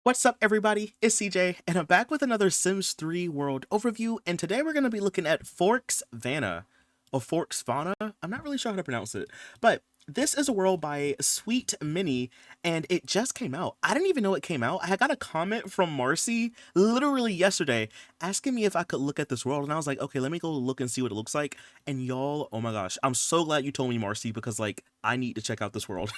What's up, everybody? It's CJ, and I'm back with another Sims 3 world overview, and today we're going to be looking at Forksvana, or Forksvana. I'm not really sure how to pronounce it, but this is a world by Sweetminie, and it just came out. I didn't even know it came out. I got a comment from Marcy literally yesterday asking me if I could look at this world, and I was like, okay, let me go look and see what it looks like. And y'all, oh my gosh, I'm so glad you told me, Marcy, because like I need to check out this world.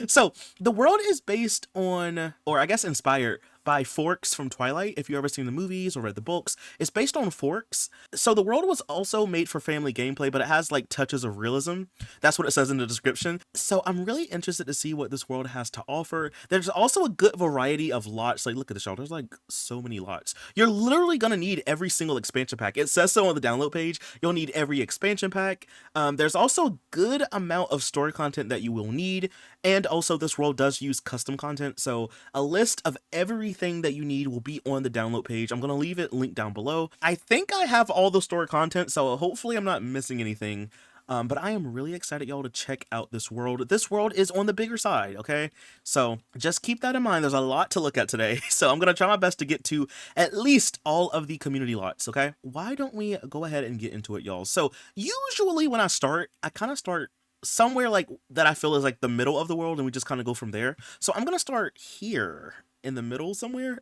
So the world is based on, or I guess inspired by Forks from Twilight. If you ever seen the movies or read the books, it's based on Forks. So the world was also made for family gameplay, but it has like touches of realism. That's what it says in the description. So I'm really interested to see what this world has to offer. There's also a good variety of lots. Like, look at the show. There's like so many lots. You're literally gonna need every single expansion pack. It says so on the download page. You'll need every expansion pack. There's also a good amount of story content that you will need. And also this world does use custom content. So a list of everything that you need will be on the download page. I'm going to leave it linked down below. I think I have all the story content, so hopefully I'm not missing anything. But I am really excited, y'all, to check out this world. This world is on the bigger side, okay? So just keep that in mind. There's a lot to look at today. So I'm going to try my best to get to at least all of the community lots, okay? Why don't we go ahead and get into it, y'all? So usually when I start, I kind of start somewhere like that I feel is like the middle of the world, and we just kind of go from there. So I'm going to start here in the middle somewhere.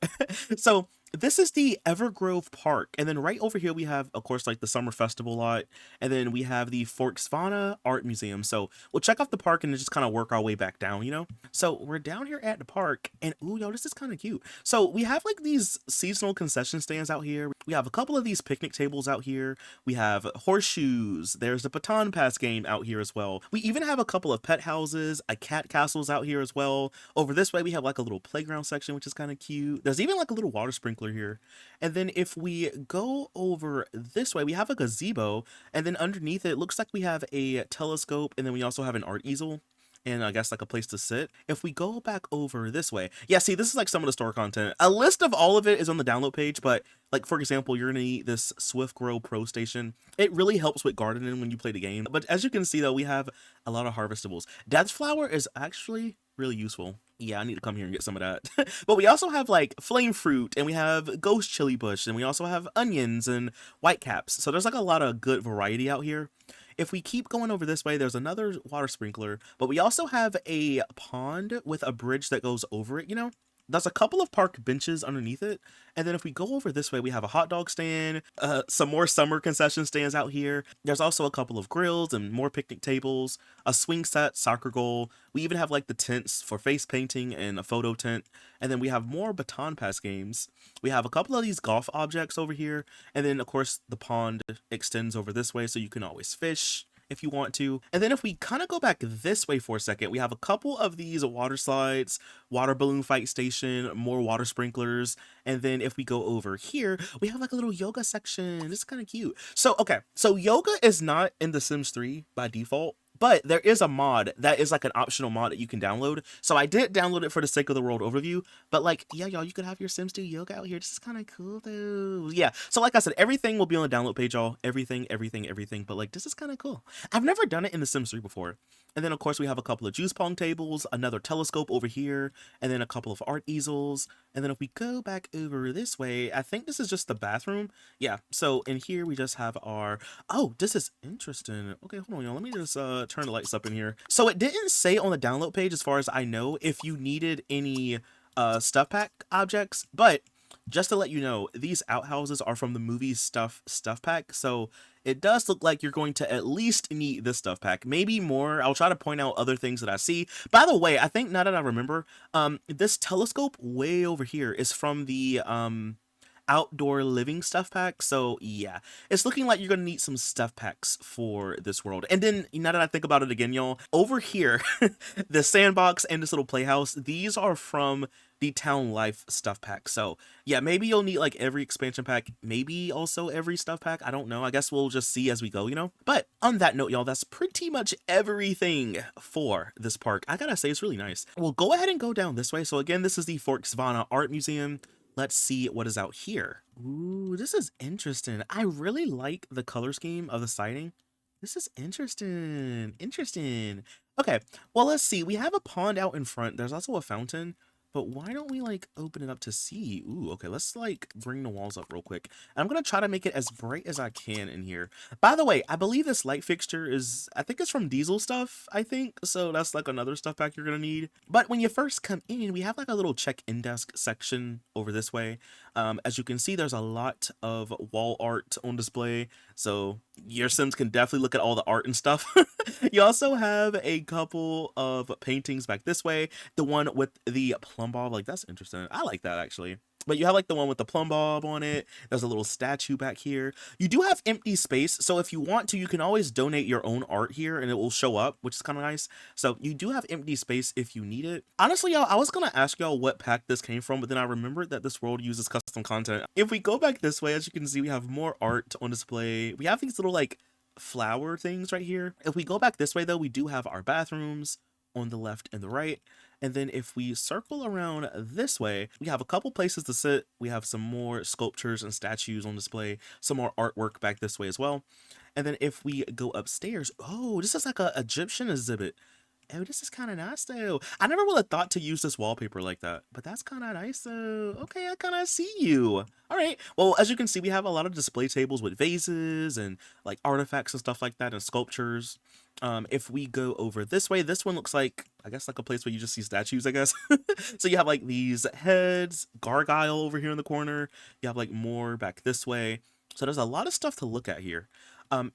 So this is the Evergrove Park, and then right over here we have, of course, like the Summer Festival lot, and then we have the Forksvana Art Museum. So we'll check out the park and then just kind of work our way back down, you know? So we're down here at the park, and ooh, yo, this is kind of cute. So we have like these seasonal concession stands out here. We have a couple of these picnic tables out here. We have horseshoes. There's the baton pass game out here as well. We even have a couple of pet houses, a cat castles out here as well. Over this way, we have like a little playground section, which is kind of cute. There's even like a little water sprinkler here. And then if we go over this way, we have a gazebo, and then underneath it looks like we have a telescope, and then we also have an art easel and I guess like a place to sit. If we go back over this way, yeah, see, this is like some of the store content. A list of all of it is on the download page, but like, for example, you're gonna need this Swift Grow Pro Station. It really helps with gardening when you play the game. But as you can see though, we have a lot of harvestables. Dad's flour is actually really useful. Yeah, I need to come here and get some of that. But we also have like flame fruit, and we have ghost chili bush, and we also have onions and whitecaps. So there's like a lot of good variety out here. If we keep going over this way, there's another water sprinkler, but we also have a pond with a bridge that goes over it, you know? There's a couple of park benches underneath it. And then if we go over this way, we have a hot dog stand, some more summer concession stands out here. There's also a couple of grills and more picnic tables, a swing set, soccer goal. We even have like the tents for face painting and a photo tent. And then we have more baton pass games. We have a couple of these golf objects over here. And then of course the pond extends over this way, so you can always fish if you want to. And then if we kind of go back this way for a second, we have a couple of these water slides, water balloon fight station, more water sprinklers. And then if we go over here, we have like a little yoga section. This is kind of cute. So, okay, so yoga is not in The Sims 3 by default, but there is a mod that is like an optional mod that you can download. So I did download it for the sake of the world overview, but like, yeah, y'all, you could have your Sims do yoga out here. This is kind of cool though. Yeah. So like I said, everything will be on the download page, y'all. Everything, everything, everything. But like, this is kind of cool. I've never done it in The Sims 3 before. And then of course we have a couple of juice pong tables, another telescope over here, and then a couple of art easels. And then if we go back over this way, I think this is just the bathroom. Yeah. So in here we just have our, oh, this is interesting. Okay, hold on, y'all. Let me just turn the lights up in here. So it didn't say on the download page, as far as I know, if you needed any stuff pack objects, but just to let you know, these outhouses are from the movie stuff pack. So it does look like you're going to at least need this stuff pack, maybe more. I'll try to point out other things that I see. By the way, I think now that I remember, this telescope way over here is from the outdoor living stuff pack. So yeah, it's looking like you're gonna need some stuff packs for this world. And then now that I think about it again, y'all, over here, the sandbox and this little playhouse, these are from the town life stuff pack. So yeah, maybe you'll need like every expansion pack, maybe also every stuff pack. I don't know. I guess we'll just see as we go, you know? But on that note, y'all, that's pretty much everything for this park. I gotta say, it's really nice. We'll go ahead and go down this way. So again, this is the Forksvana Art Museum. Let's see what is out here. Ooh, this is interesting. I really like the color scheme of the siding. This is interesting. Interesting. Okay, well, let's see. We have a pond out in front. There's also a fountain. But why don't we like open it up to see? Ooh, okay, let's like bring the walls up real quick. I'm gonna try to make it as bright as I can in here. By the way, I believe this light fixture is, I think it's from Diesel stuff, I think. So that's like another stuff pack you're gonna need. But when you first come in, we have like a little check-in desk section over this way. As you can see, there's a lot of wall art on display. So your Sims can definitely look at all the art and stuff. You also have a couple of paintings back this way. The one with the plumb bob, like that's interesting. I like that actually. But you have like the one with the plumb bob on it. There's a little statue back here. You do have empty space, so if you want to, you can always donate your own art here and it will show up, which is kind of nice. So you do have empty space if you need it. Honestly, y'all, I was gonna ask y'all what pack this came from, but then I remembered that this world uses custom content. If we go back this way, as you can see, we have more art on display. We have these little like flower things right here. If we go back this way though, we do have our bathrooms on the left and the right. And then if we circle around this way, we have a couple places to sit. We have some more sculptures and statues on display, some more artwork back this way as well. And then if we go upstairs, oh, this is like a Egyptian exhibit. Oh, this is kind of nice though. I never would have thought to use this wallpaper like that, but that's kind of nice though. Okay, I kind of see you. All right. Well, as you can see, we have a lot of display tables with vases and like artifacts and stuff like that and sculptures. If we go over this way, this one looks like, I guess, like a place where you just see statues, I guess. So you have like these heads, gargoyle over here in the corner. You have like more back this way. So there's a lot of stuff to look at here.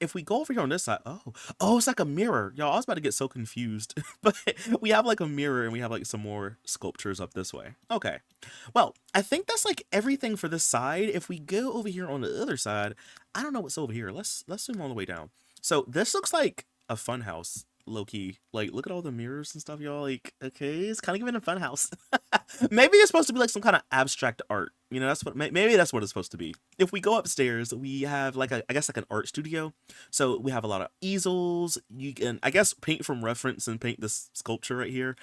If we go over here on this side, oh, it's like a mirror. Y'all, I was about to get so confused. But we have like a mirror and we have like some more sculptures up this way. Okay. Well, I think that's like everything for this side. If we go over here on the other side, I don't know what's over here. Let's zoom all the way down. So this looks like a fun house, low-key. Like, look at all the mirrors and stuff, y'all. Like, okay, it's kind of giving a fun house. Maybe it's supposed to be like some kind of abstract art. You know, that's what, maybe that's what it's supposed to be. If we go upstairs, we have like I guess like an art studio. So we have a lot of easels. You can, I guess, paint from reference and paint this sculpture right here.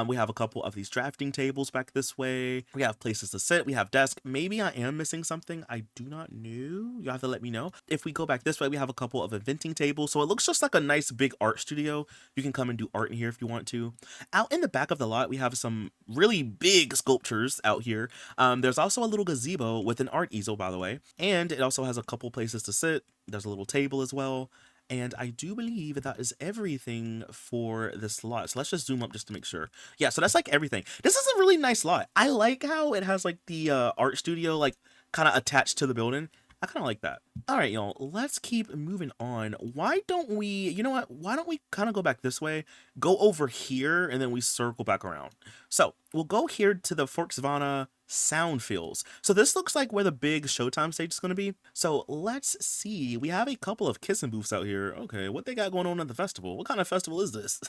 We have a couple of these drafting tables back this way. We have places to sit. We have desk. Maybe I am missing something. I do not know. You have to let me know. If we go back this way, we have a couple of inventing tables. So it looks just like a nice big art studio. You can come and do art in here if you want to. Out in the back of the lot, we have some really big sculptures out here. There's also a little gazebo with an art easel, by the way, and it also has a couple places to sit. There's a little table as well, and I do believe that is everything for this lot. So let's just zoom up just to make sure. Yeah, so that's like everything. This is a really nice lot. I like how it has like the art studio like kind of attached to the building. I kind of like that. All right, y'all, let's keep moving on. Why don't we, you know what? Why don't we kind of go back this way, go over here, and then we circle back around. So we'll go here to the Forksvana sound fields. So this looks like where the big Showtime stage is going to be. So let's see. We have a couple of kissing booths out here. Okay, what they got going on at the festival? What kind of festival is this?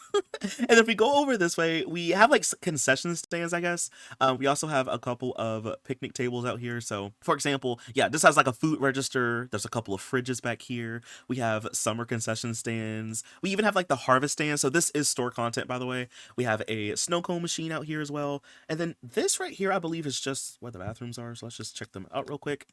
And if we go over this way, we have like concession stands, I guess. We also have a couple of picnic tables out here. So for example, yeah, this has like a food register. There's a couple of fridges back here. We have summer concession stands. We even have like the harvest stand. So this is store content, by the way. We have a snow cone machine out here as well. And then this right here, I believe, is just where the bathrooms are. So let's just check them out real quick.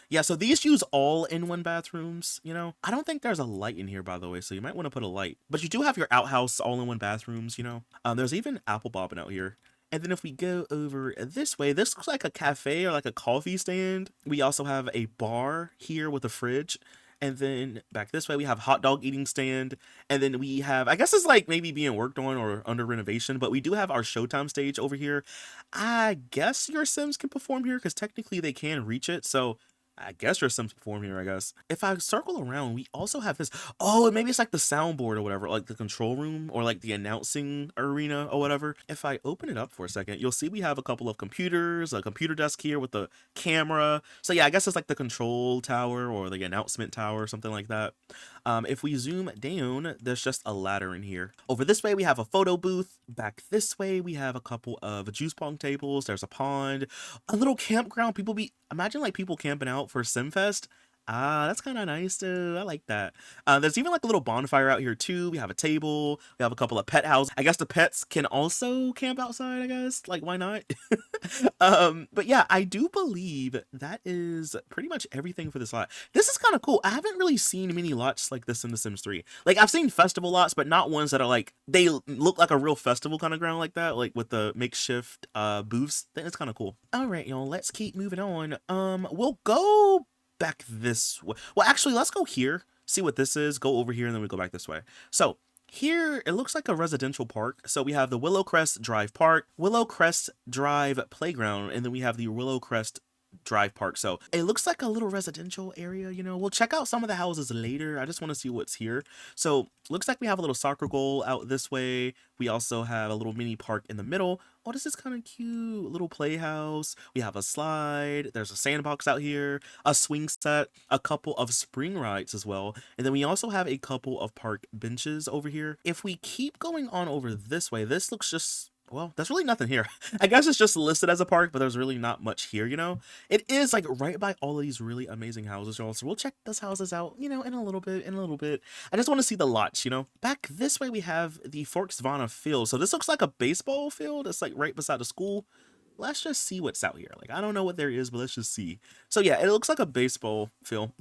Yeah, so these use all-in-one bathrooms, you know. I don't think there's a light in here, by the way, so you might want to put a light. But you do have your outhouse all-in-one bathrooms, you know. There's even apple bobbing out here. And then if we go over this way, this looks like a cafe or like a coffee stand. We also have a bar here with a fridge. And then back this way, we have hot dog eating stand. And then we have, I guess it's like maybe being worked on or under renovation, but we do have our Showtime stage over here. I guess your Sims can perform here because technically they can reach it. So I guess your Sims perform here, I guess. If I circle around, we also have this. Oh, maybe it's like the soundboard or whatever, like the control room or like the announcing arena or whatever. If I open it up for a second, you'll see we have a couple of computers, a computer desk here with the camera. So yeah, I guess it's like the control tower or the announcement tower or something like that. If we zoom down, there's just a ladder in here. Over this way, we have a photo booth. Back this way, we have a couple of juice pong tables. There's a pond, a little campground. Imagine like people camping out for SimFest. Ah, that's kind of nice too. I like that. There's even like a little bonfire out here too. We have a table. We have a couple of pet houses. I guess the pets can also camp outside, I guess. Like, why not? But yeah, I do believe that is pretty much everything for this lot. This is kind of cool. I haven't really seen many lots like this in The Sims 3. Like, I've seen festival lots, but not ones that are like, they look like a real festival kind of ground like that, like with the makeshift booths. It's kind of cool. All right, y'all, let's keep moving on. We'll go back this way. Well, actually, let's go here, see what this is, go over here, and then we go back this way. So here, it looks like a residential park. So we have the Willowcrest Drive Park, Willowcrest Drive Playground, and then we have the Willowcrest Drive Park. So it looks like a little residential area, you know. We'll check out some of the houses later. I just want to see what's here. So looks like we have a little soccer goal out this way. We also have a little mini park in the middle. Oh, this is kind of cute. Little playhouse. We have a slide. There's a sandbox out here, a swing set, a couple of spring rides as well. And then we also have a couple of park benches over here. If we keep going on over this way, this looks just, well, there's really nothing here. I guess it's just listed as a park, but there's really not much here, you know? It is like right by all of these really amazing houses, y'all. So we'll check those houses out, you know, in a little bit, I just want to see the lots, you know? Back this way, we have the Forksvana field. So this looks like a baseball field. It's like right beside the school. Let's just see what's out here. Like, I don't know what there is, but let's just see. So yeah, it looks like a baseball field.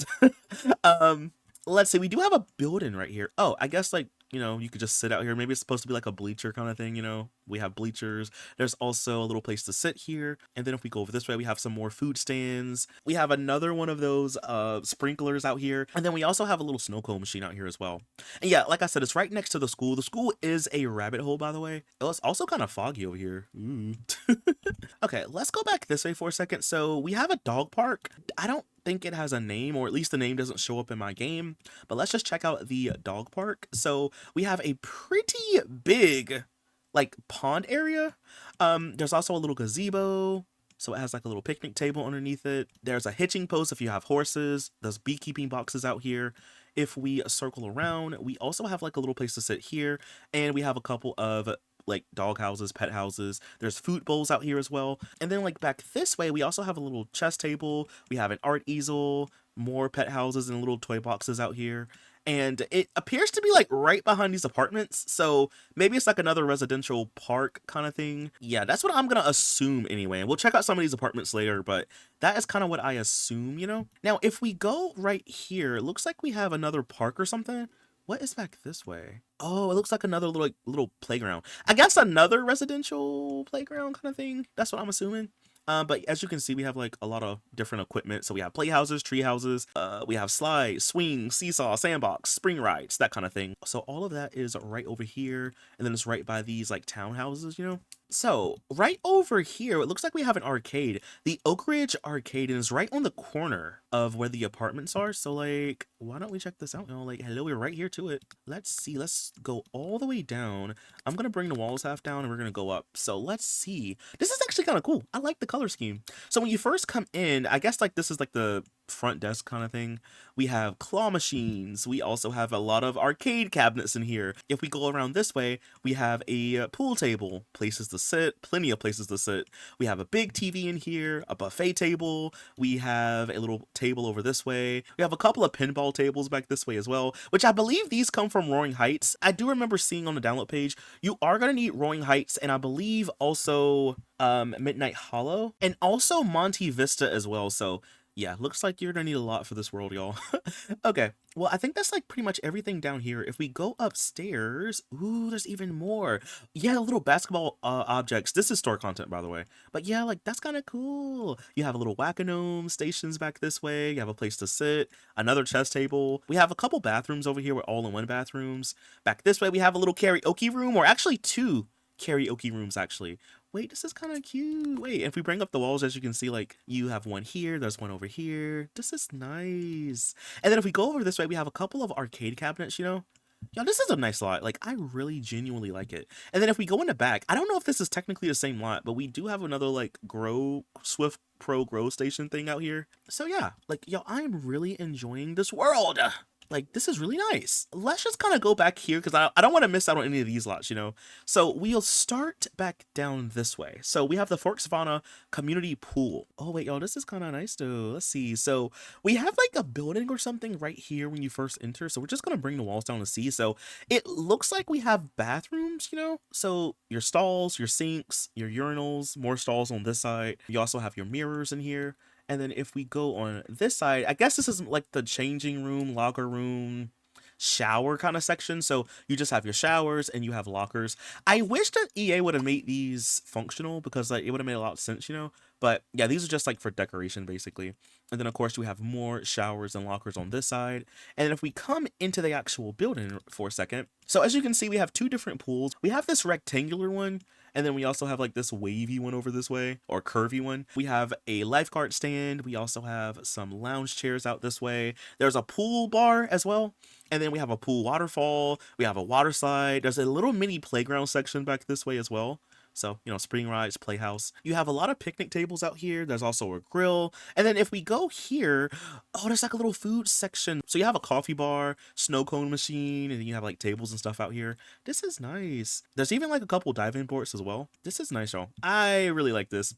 Let's see. We do have a building right here. Oh, I guess like, you know, you could just sit out here. Maybe it's supposed to be like a bleacher kind of thing, you know? We have bleachers. There's also a little place to sit here. And then if we go over this way, we have some more food stands. We have another one of those sprinklers out here. And then we also have a little snow cone machine out here as well. And yeah, like I said, it's right next to the school. The school is a rabbit hole, by the way. Oh, it's also kind of foggy over here. Ooh. Okay, let's go back this way for a second. So we have a dog park. I don't think it has a name, or at least the name doesn't show up in my game, but let's just check out the dog park. So we have a pretty big like pond area. There's also a little gazebo, so it has like a little picnic table underneath it. There's a hitching post if you have horses. There's beekeeping boxes out here. If we circle around, we also have like a little place to sit here, and we have a couple of like dog houses, pet houses. There's food bowls out here as well. And then like back this way, we also have a little chess table. We have an art easel, more pet houses and little toy boxes out here. And it appears to be like right behind these apartments. So maybe it's like another residential park kind of thing. Yeah, that's what I'm going to assume anyway. And we'll check out some of these apartments later, but that is kind of what I assume, you know? Now, if we go right here, it looks like we have another park or something. What is back this way? Oh, it looks like another little playground. I guess another residential playground kind of thing. That's what I'm assuming. But as you can see, we have like a lot of different equipment. So we have playhouses, tree houses, we have slides, swing, seesaw, sandbox, spring rides, that kind of thing. So all of that is right over here. And then it's right by these like townhouses, you know? So right over here, it looks like we have an arcade. The Oak Ridge Arcade is right on the corner of where the apartments are. So like, why don't we check this out? You know, like, hello, we're right here to it. Let's see. Let's go all the way down. I'm going to bring the walls half down and we're going to go up. So let's see. This is actually kind of cool. I like the color scheme. So when you first come in, I guess like this is like the front desk kind of thing. We have claw machines. We also have a lot of arcade cabinets in here. If we go around this way, we have a pool table, places to sit, plenty of places to sit. We have a big TV in here, a buffet table. We have a little table over this way. We have a couple of pinball tables back this way as well, which I believe these come from Roaring Heights. I do remember seeing on the download page, you are going to need Roaring Heights, and I believe also Midnight Hollow, and also Monte Vista as well. So yeah, looks like you're gonna need a lot for this world, y'all. Okay, well, I think that's like pretty much everything down here. If we go upstairs, ooh, there's even more. Yeah, little basketball objects. This is store content, by the way. But yeah, like that's kind of cool. You have a little whack-a-gnome stations back this way. You have a place to sit, another chess table. We have a couple bathrooms over here with all-in-one bathrooms. Back this way, we have a little karaoke room, or actually two karaoke rooms, actually. Wait, this is kind of cute. Wait, if we bring up the walls, as you can see, like, you have one here, there's one over here. This is nice. And then if we go over this way, we have a couple of arcade cabinets, you know? Yo, this is a nice lot. Like, I really genuinely like it. And then if we go in the back, I don't know if this is technically the same lot, but we do have another, like, Swift Pro grow station thing out here. So, yeah. Like, yo, I'm really enjoying this world. Like, this is really nice. Let's just kind of go back here because I don't want to miss out on any of these lots, you know? So we'll start back down this way. So we have the Forksvana community pool. Oh, wait, y'all, this is kind of nice, though. Let's see. So we have like a building or something right here when you first enter. So we're just going to bring the walls down to see. So it looks like we have bathrooms, you know? So your stalls, your sinks, your urinals, more stalls on this side. You also have your mirrors in here. And then if we go on this side, I guess this is like the changing room, locker room, shower kind of section. So you just have your showers and you have lockers. I wish that EA would have made these functional because like it would have made a lot of sense, you know? But yeah, these are just like for decoration basically. And then of course we have more showers and lockers on this side. And then if we come into the actual building for a second, so as you can see, we have two different pools. We have this rectangular one, and then we also have like this wavy one over this way, or curvy one. We have a lifeguard stand. We also have some lounge chairs out this way. There's a pool bar as well. And then we have a pool waterfall. We have a water slide. There's a little mini playground section back this way as well. So, you know, spring rides, playhouse. You have a lot of picnic tables out here. There's also a grill. And then if we go here, oh, there's like a little food section. So you have a coffee bar, snow cone machine, and you have like tables and stuff out here. This is nice. There's even like a couple diving boards as well. This is nice, y'all. I really like this.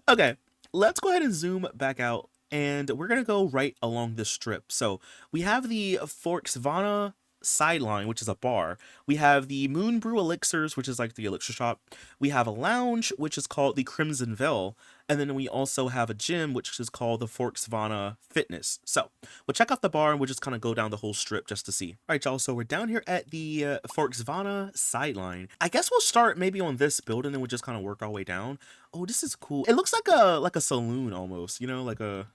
Okay, let's go ahead and zoom back out. And we're going to go right along this strip. So we have the Forksvana sideline, which is a bar. We have the Moon Brew Elixirs, which is like the elixir shop. We have a lounge, which is called the Crimson Veil. And then we also have a gym, which is called the Forksvana Fitness. So we'll check out the bar and we'll just kind of go down the whole strip just to see. All right, y'all. So we're down here at the Forksvana sideline. I guess we'll start maybe on this building and we'll just kind of work our way down. Oh, this is cool. It looks like a saloon almost, you know, like a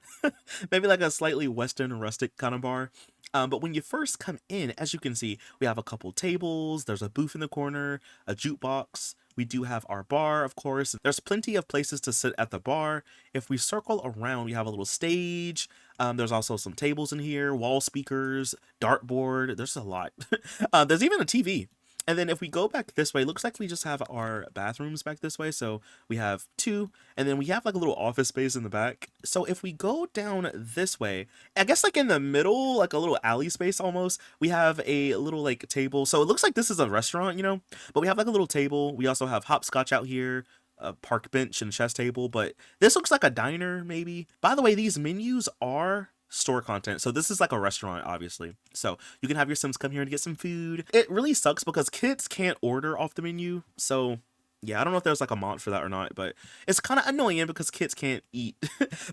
maybe like a slightly Western rustic kind of bar. But when you first come in, as you can see, we have a couple tables, there's a booth in the corner, a jukebox. We do have our bar, of course. There's plenty of places to sit at the bar. If we circle around, we have a little stage. There's also some tables in here, wall speakers, dartboard. There's a lot. There's even a TV. And then if we go back this way, it looks like we just have our bathrooms back this way. So we have two, and then we have like a little office space in the back. So if we go down this way, I guess like in the middle, like a little alley space almost, we have a little like table. So it looks like this is a restaurant, you know, but we have like a little table. We also have hopscotch out here, a park bench and chess table, but this looks like a diner maybe. By the way, these menus are store content, so this is like a restaurant obviously, so you can have your Sims come here and get some food. It really sucks because kids can't order off the menu, so yeah, I don't know if there's like a mod for that or not, but it's kind of annoying because kids can't eat.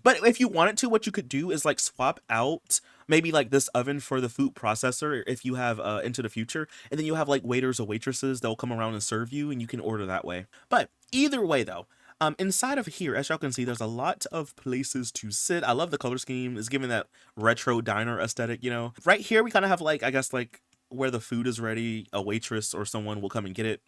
But if you wanted to, what you could do is like swap out maybe like this oven for the food processor if you have Into the Future, and then you have like waiters or waitresses that'll come around and serve you and you can order that way. But either way though, inside of here, as y'all can see, there's a lot of places to sit. I love the color scheme. It's giving that retro diner aesthetic, you know. Right here, we kind of have like, I guess like where the food is ready, a waitress or someone will come and get it.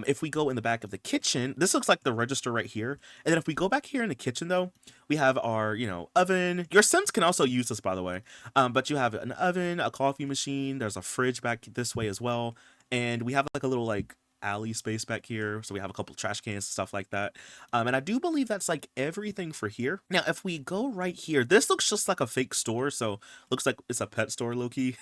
If we go in the back of the kitchen, this looks like the register right here. And then if we go back here in the kitchen though, we have our, you know, oven. Your Sims can also use this, by the way. But you have an oven, a coffee machine. There's a fridge back this way as well. And we have like a little like alley space back here, so we have a couple trash cans, stuff like that. And I do believe that's like everything for here. Now if we go right here, this looks just like a fake store, so looks like it's a pet store low-key.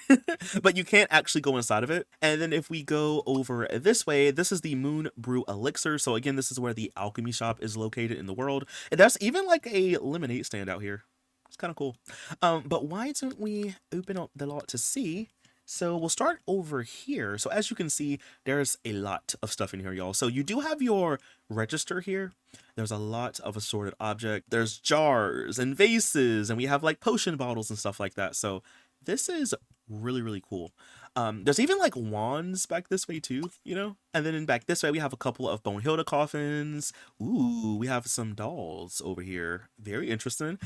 But you can't actually go inside of it. And then if we go over this way, this is the Moon Brew Elixir. So again, this is where the alchemy shop is located in the world, and there's even like a lemonade stand out here. It's kind of cool. But why don't we open up the lot to see? So we'll start over here. So as you can see, there's a lot of stuff in here, y'all. So you do have your register here. There's a lot of assorted object. There's jars and vases, and we have like potion bottles and stuff like that. So this is really, really cool. There's even like wands back this way too, you know? And then in back this way, we have a couple of Bonehilda coffins. Ooh, we have some dolls over here. Very interesting.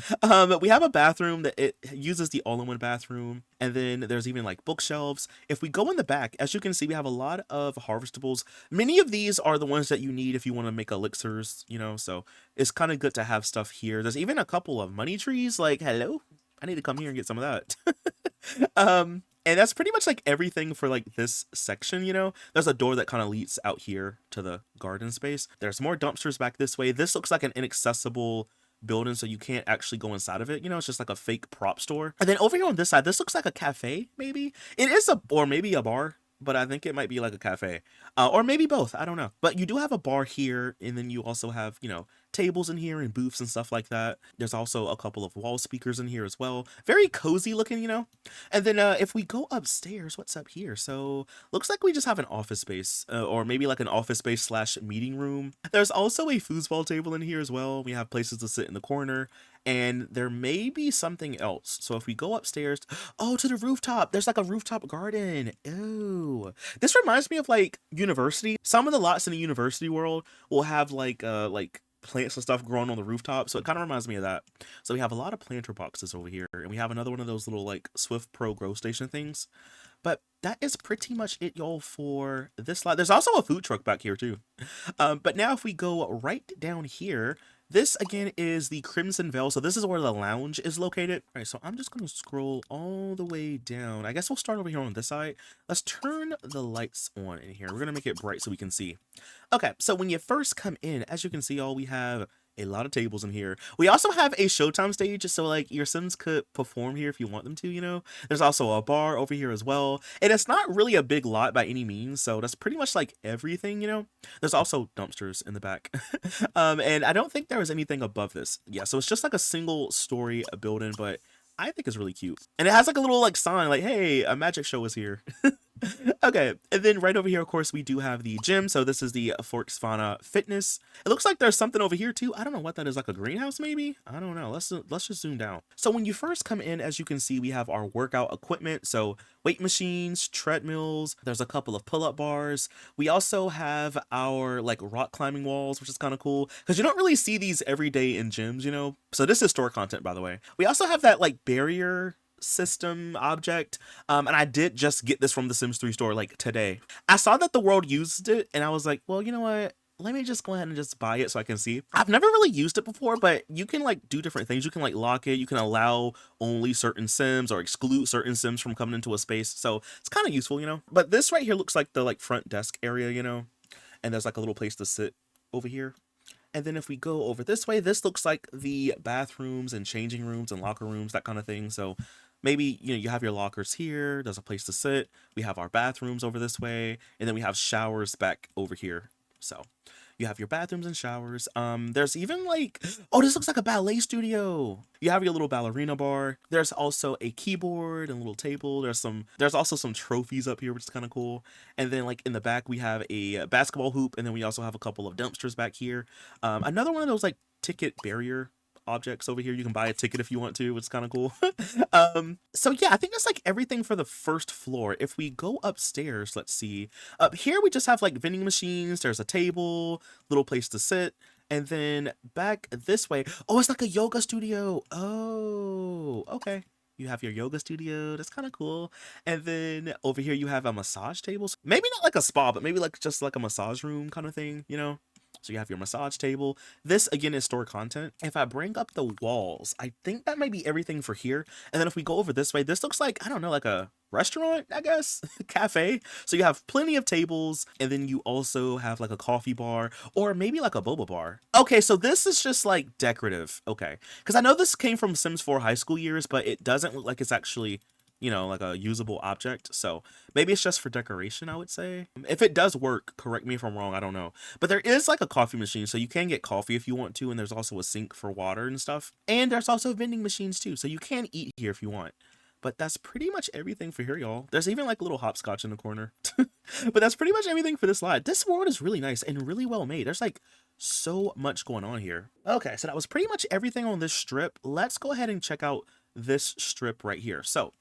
We have a bathroom that it uses the all-in-one bathroom. And then there's even like bookshelves. If we go in the back, as you can see, we have a lot of harvestables. Many of these are the ones that you need if you want to make elixirs, you know? So it's kind of good to have stuff here. There's even a couple of money trees. Like, hello? I need to come here and get some of that. And that's pretty much like everything for like this section, you know. There's a door that kind of leads out here to the garden space. There's more dumpsters back this way. This looks like an inaccessible building, so you can't actually go inside of it. You know, it's just like a fake prop store. And then over here on this side, this looks like a cafe, maybe. It is or maybe a bar, but I think it might be like a cafe, or maybe both. I don't know. But you do have a bar here, and then you also have, you know, tables in here and booths and stuff like that. There's also a couple of wall speakers in here as well. Very cozy looking, you know. And then if we go upstairs, what's up here? So looks like we just have an office space, or maybe like an office space slash meeting room. There's also a foosball table in here as well. We have places to sit in the corner. And there may be something else. So if we go upstairs, oh, to the rooftop, there's like a rooftop garden. Oh, this reminds me of like university. Some of the lots in the university world will have like plants and stuff growing on the rooftop. So it kind of reminds me of that. So we have a lot of planter boxes over here, and we have another one of those little like Swift Pro grow station things. But that is pretty much it, y'all, for this lot. There's also a food truck back here too. But now if we go right down here, this again is the Crimson Veil. So this is where the lounge is located. All right, so I'm just going to scroll all the way down. I guess we'll start over here on this side. Let's turn the lights on in here. We're going to make it bright so we can see. Okay, so when you first come in, as you can see, y'all, we have a lot of tables in here. We also have a Showtime stage, so like your Sims could perform here if you want them to, you know. There's also a bar over here as well, and it's not really a big lot by any means, so that's pretty much like everything, you know. There's also dumpsters in the back. And I don't think there was anything above this. Yeah, so it's just like a single story building, but I think it's really cute. And it has like a little like sign like, hey, a magic show is here. Okay, and then right over here, of course, we do have the gym. So this is the Forksvana Fitness. It looks like there's something over here too. I don't know what that is, like a greenhouse maybe? I don't know. Let's just zoom down. So when you first come in, as you can see, we have our workout equipment. So weight machines, treadmills, there's a couple of pull-up bars. We also have our like rock climbing walls, which is kind of cool because you don't really see these every day in gyms, you know? So this is store content, by the way. We also have that like barrier system object, and I did just get this from the Sims 3 store like today. I saw that the world used it, and I was like, well, you know what, let me just go ahead and just buy it so I can see. I've never really used it before, but you can like do different things. You can like lock it, you can allow only certain Sims or exclude certain Sims from coming into a space, so it's kind of useful, you know. But this right here looks like the like front desk area, you know, and there's like a little place to sit over here. And then if we go over this way, this looks like the bathrooms and changing rooms and locker rooms, that kind of thing. So maybe, you know, you have your lockers here, there's a place to sit, we have our bathrooms over this way, and then we have showers back over here. So you have your bathrooms and showers. There's even like, oh, this looks like a ballet studio. You have your little ballerina bar. There's also a keyboard and a little table. There's also some trophies up here, which is kind of cool. And then like in the back, we have a basketball hoop, and then we also have a couple of dumpsters back here. Another one of those like ticket barrier objects over here. You can buy a ticket if you want to, which is kind of cool. So yeah, I think that's like everything for the first floor. If we go upstairs, let's see. Up here we just have like vending machines, there's a table, little place to sit, and then back this way, oh, it's like a yoga studio. Oh, okay. You have your yoga studio. That's kind of cool. And then over here you have a massage table. Maybe not like a spa, but maybe like just like a massage room kind of thing, you know? So you have your massage table. This again is store content. If I bring up the walls, I think that might be everything for here. And then if we go over this way, this looks like, I don't know, like a restaurant, I guess, cafe. So you have plenty of tables, and then you also have like a coffee bar or maybe like a boba bar. Okay, so this is just like decorative. Okay, because I know this came from Sims 4 high school years, but it doesn't look like it's actually, you know, like a usable object. So maybe it's just for decoration, I would say. If it does work, correct me if I'm wrong, I don't know. But there is like a coffee machine, so you can get coffee if you want to, and there's also a sink for water and stuff. And there's also vending machines too, so you can eat here if you want. But that's pretty much everything for here, y'all. There's even like a little hopscotch in the corner. But that's pretty much everything for this slide. This world is really nice and really well made. There's like so much going on here. Okay, so that was pretty much everything on this strip. Let's go ahead and check out this strip right here. So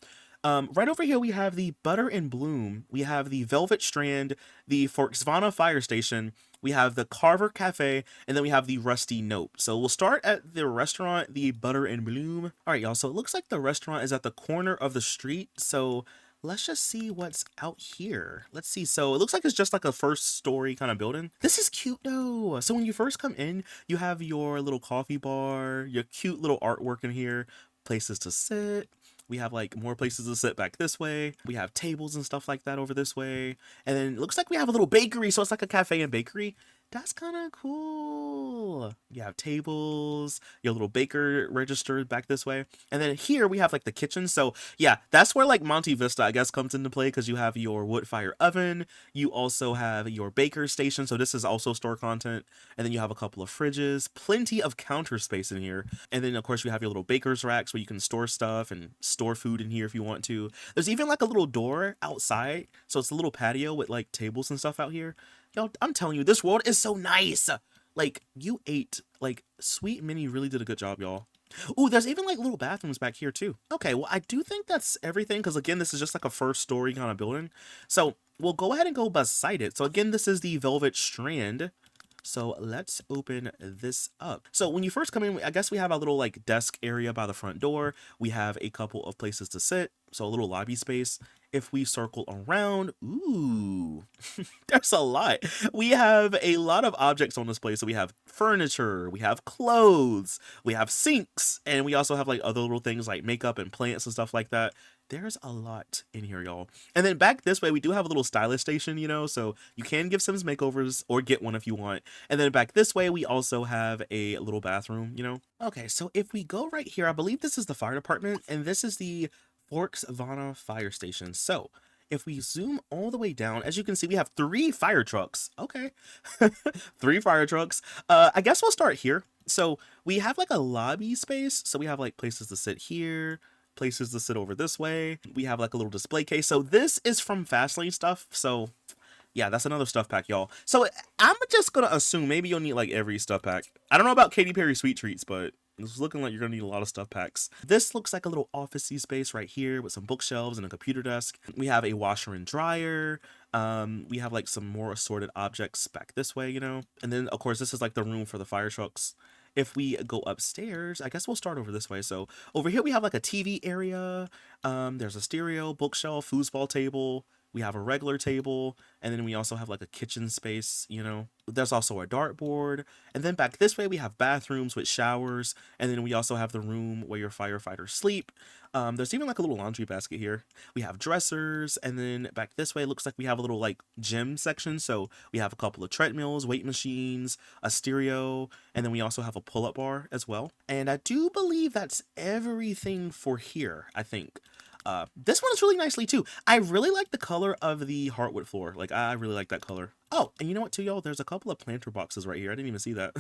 right over here, we have the Butter and Bloom. We have the Velvet Strand, the Forksvana Fire Station. We have the Carver Cafe, and then we have the Rusty Note. So we'll start at the restaurant, the Butter and Bloom. All right, y'all. So it looks like the restaurant is at the corner of the street. So let's just see what's out here. Let's see. So it looks like it's just like a first story kind of building. This is cute though. So when you first come in, you have your little coffee bar, your cute little artwork in here, places to sit. We have like more places to sit back this way. We have tables and stuff like that over this way. And then it looks like we have a little bakery. So it's like a cafe and bakery. That's kind of cool. You have tables, your little baker register back this way. And then here we have like the kitchen. So yeah, that's where like Monte Vista, I guess, comes into play because you have your wood fire oven. You also have your baker station. So this is also store content. And then you have a couple of fridges, plenty of counter space in here. And then of course you have your little baker's racks where you can store stuff and store food in here if you want to. There's even like a little door outside. So it's a little patio with like tables and stuff out here. Yo, I'm telling you, this world is so nice. Like, you ate, like, Sweetminie really did a good job, y'all. Ooh, there's even, like, little bathrooms back here, too. Okay, well, I do think that's everything, because, again, this is just, like, a first-story kind of building. So, we'll go ahead and go beside it. So, again, this is the Velvet Strand. So, let's open this up. So, when you first come in, I guess we have a little, like, desk area by the front door. We have a couple of places to sit. So, a little lobby space. If we circle around, ooh, there's a lot. We have a lot of objects on this place. So we have furniture, we have clothes, we have sinks, and we also have like other little things like makeup and plants and stuff like that. There's a lot in here, y'all. And then back this way, we do have a little stylist station, you know, so you can give Sims makeovers or get one if you want. And then back this way, we also have a little bathroom, you know. Okay, so if we go right here, I believe this is the fire department, and this is the Forksvana fire station. So if we zoom all the way down, as you can see, we have 3 fire trucks. Okay. 3 fire trucks. I guess we'll start here. So we have like a lobby space. So we have like places to sit here, places to sit over this way. We have like a little display case. So this is from Fastlane stuff. So yeah, that's another stuff pack, y'all. So I'm just gonna assume maybe you'll need like every stuff pack. I don't know about Katy Perry Sweet Treats, but it's looking like you're gonna need a lot of stuff packs. This looks like a little office-y space right here with some bookshelves and a computer desk. We have a washer and dryer. We have like some more assorted objects back this way, you know. And then of course this is like the room for the fire trucks. If we go upstairs, I guess we'll start over this way. So over here we have like a TV area. There's a stereo, bookshelf, foosball table. We have a regular table, and then we also have like a kitchen space, you know. There's also a dartboard, and then back this way we have bathrooms with showers, and then we also have the room where your firefighters sleep. There's even like a little laundry basket here. We have dressers, and then back this way it looks like we have a little like gym section. So we have a couple of treadmills, weight machines, a stereo, and then we also have a pull-up bar as well. And I do believe that's everything for here, I think. This one is really nicely too. I really like the color of the hardwood floor. Like, I really like that color. Oh, and you know what too, y'all? There's a couple of planter boxes right here. I didn't even see that.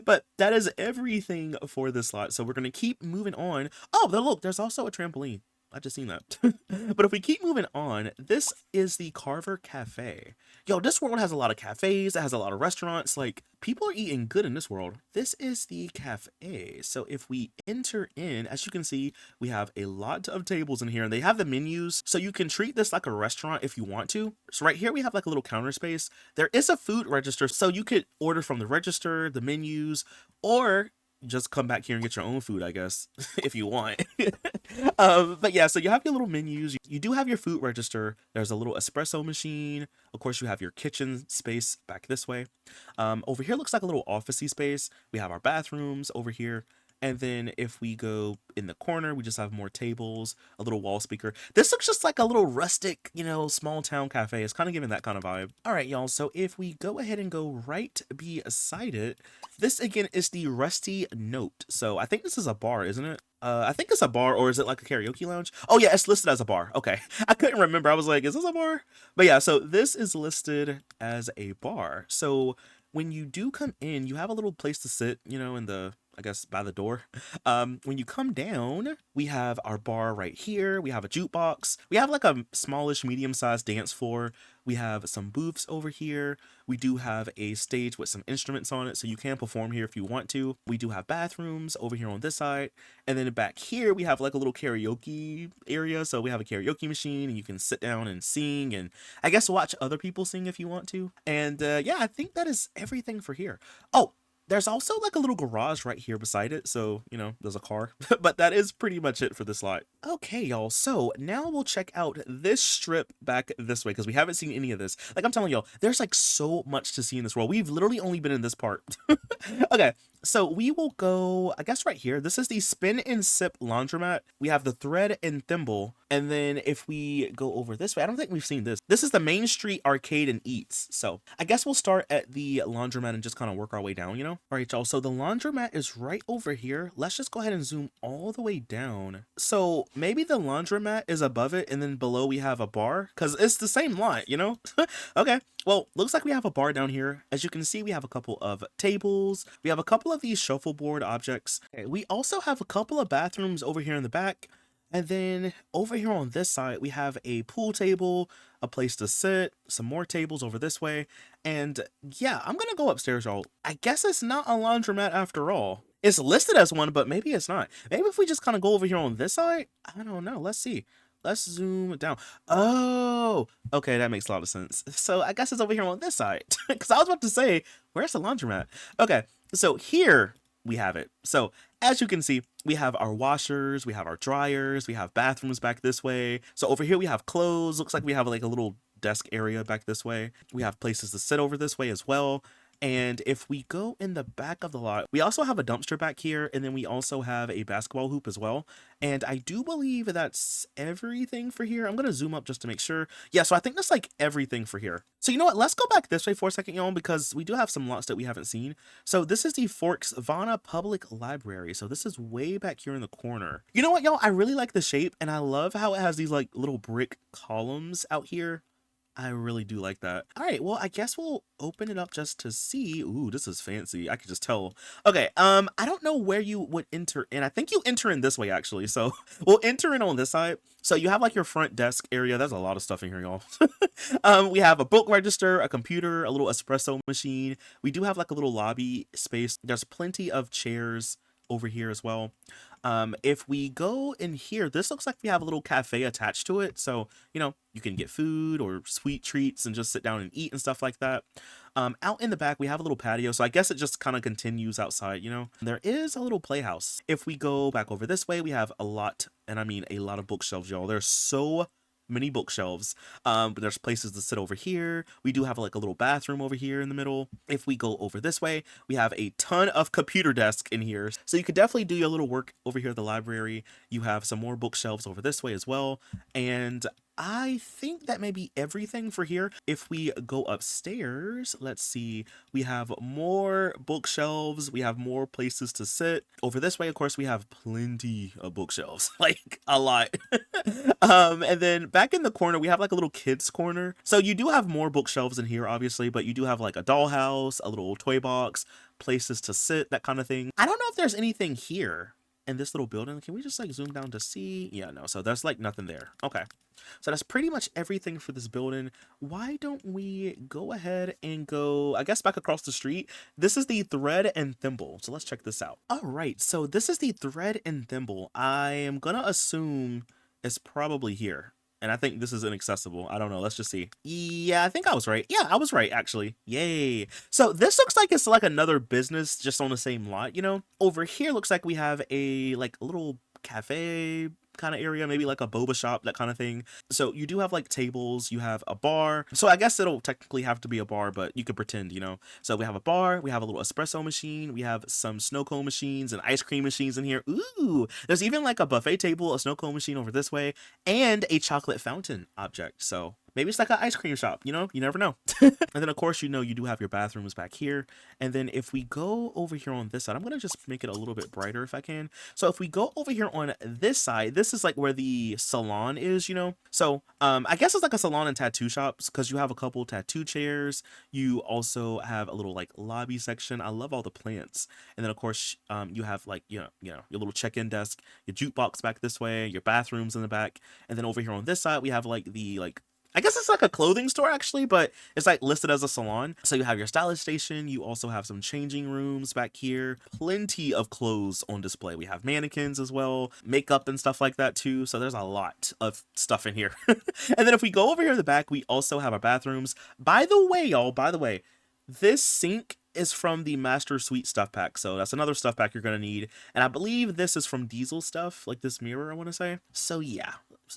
But that is everything for this lot. So we're going to keep moving on. Oh, look, there's also a trampoline. I just seen that. But if we keep moving on, this is the Carver Cafe. Yo, this world has a lot of cafes. It has a lot of restaurants. Like, people are eating good in this world. This is the cafe. So if we enter in, as you can see, we have a lot of tables in here, and they have the menus. So you can treat this like a restaurant if you want to. So right here, we have like a little counter space. There is a food register. So you could order from the register, the menus, or just come back here and get your own food, I guess, if you want. But yeah, so you have your little menus. You do have your food register. There's a little espresso machine. Of course, you have your kitchen space back this way. Over here looks like a little office-y space. We have our bathrooms over here. And then if we go in the corner, we just have more tables, a little wall speaker. This looks just like a little rustic, you know, small town cafe. It's kind of giving that kind of vibe. All right, y'all. So if we go ahead and go right beside it, this again is the Rusty Note. So I think this is a bar, isn't it? I think it's a bar, or is it like a karaoke lounge? Oh yeah, it's listed as a bar. Okay. I couldn't remember. I was like, is this a bar? But yeah, so this is listed as a bar. So when you do come in, you have a little place to sit, you know, in the, I guess, by the door. When you come down, we have our bar right here. We have a jukebox. We have like a smallish, medium-sized dance floor. We have some booths over here. We do have a stage with some instruments on it, so you can perform here if you want to. We do have bathrooms over here on this side. And then back here, we have like a little karaoke area. So we have a karaoke machine, and you can sit down and sing, and I guess watch other people sing if you want to. And yeah, I think that is everything for here. Oh, there's also like a little garage right here beside it. So, you know, there's a car. But that is pretty much it for this lot. Okay, y'all. So now we'll check out this strip back this way, because we haven't seen any of this. Like I'm telling y'all, there's like so much to see in this world. We've literally only been in this part. Okay, So we will go, I guess right here. This is the spin and sip laundromat. We have the thread and thimble. And then if we go over this way, I don't think we've seen this. This is the Main Street Arcade and Eats. So I guess we'll start at the laundromat and just kind of work our way down, you know? All right, y'all. So the laundromat is right over here. Let's just go ahead and zoom all the way down. So maybe the laundromat is above it and then below we have a bar because it's the same lot, you know? Okay. Well, looks like we have a bar down here. As you can see, we have a couple of tables. We have a couple of these shuffleboard objects. Okay, we also have a couple of bathrooms over here in the back. And then over here on this side, we have a pool table, a place to sit, some more tables over this way. And yeah, I'm going to go upstairs, y'all. I guess it's not a laundromat after all. It's listed as one, but maybe it's not. Maybe if we just kind of go over here on this side, I don't know. Let's see. Let's zoom down. Oh, okay, that makes a lot of sense. So I guess it's over here on this side. Because I was about to say, where's the laundromat? Okay, so here we have it. So as you can see, we have our washers, we have our dryers, we have bathrooms back this way. So over here we have clothes. Looks like we have like a little desk area back this way. We have places to sit over this way as well. And if we go in the back of the lot, we also have a dumpster back here, and then we also have a basketball hoop as well. And I do believe that's everything for here. I'm going to zoom up just to make sure. Yeah, so I think that's like everything for here. So you know what? Let's go back this way for a second, y'all, because we do have some lots that we haven't seen. So this is the Forksvana Public Library. So this is way back here in the corner. You know what, y'all? I really like the shape, and I love how it has these like little brick columns out here. I really do like that. All right, well, I guess we'll open it up just to see. Ooh, this is fancy. I could just tell. Okay, I don't know where you would enter in. I think you enter in this way, actually. So we'll enter in on this side. So you have like your front desk area. There's a lot of stuff in here, y'all. We have a book register, a computer, a little espresso machine. We do have like a little lobby space. There's plenty of chairs over here as well. If we go in here, this looks like we have a little cafe attached to it. So, you know, you can get food or sweet treats and just sit down and eat and stuff like that. Out in the back, we have a little patio. So I guess it just kind of continues outside, you know. There is a little playhouse. If we go back over this way, we have a lot, and I mean a lot of bookshelves, y'all. There's so many bookshelves. But there's places to sit over here. We do have like a little bathroom over here in the middle. If we go over this way, we have a ton of computer desks in here. So you could definitely do your little work over here at the library. You have some more bookshelves over this way as well. And I think that may be everything for here. If we go upstairs, let's see, we have more bookshelves, we have more places to sit. Over this way, of course, we have plenty of bookshelves, like a lot. And then back in the corner, we have like a little kids corner. So you do have more bookshelves in here, obviously, but you do have like a dollhouse, a little toy box, places to sit, that kind of thing. I don't know if there's anything here in this little building. Can we just like zoom down to see? Yeah, no, so there's like nothing there. Okay. So that's pretty much everything for this building. Why don't we go ahead and go, I guess, back across the street? This is the thread and thimble. So let's check this out. All right, so this is the thread and thimble. I am gonna assume it's probably here. And I think this is inaccessible. I don't know. Let's just see. Yeah, I think I was right. Yeah, I was right, actually. Yay. So this looks like it's like another business just on the same lot, you know? Over here looks like we have a like little cafe kind of area, maybe like a boba shop, that kind of thing. So you do have like tables, you have a bar. So I guess it'll technically have to be a bar, but you could pretend, you know. So we have a bar, we have a little espresso machine, we have some snow cone machines and ice cream machines in here. Ooh, there's even like a buffet table, a snow cone machine over this way, and a chocolate fountain object. So maybe it's like an ice cream shop, you know, you never know. And then of course, you know, you do have your bathrooms back here. And then if we go over here on this side, I'm going to just make it a little bit brighter if I can. So if we go over here on this side, this is like where the salon is, you know. So I guess it's like a salon and tattoo shops because you have a couple tattoo chairs. You also have a little like lobby section. I love all the plants. And then of course, you have like, you know, your little check-in desk, your jukebox back this way, your bathrooms in the back. And then over here on this side, we have like the I guess it's like a clothing store actually, but it's like listed as a salon. So you have your stylist station. You also have some changing rooms back here. Plenty of clothes on display. We have mannequins as well, makeup and stuff like that too. So there's a lot of stuff in here. And then if we go over here in the back, we also have our bathrooms. By the way, y'all, this sink is from the Master Suite stuff pack. So that's another stuff pack you're going to need. And I believe this is from Diesel stuff, like this mirror, I want to say. So yeah,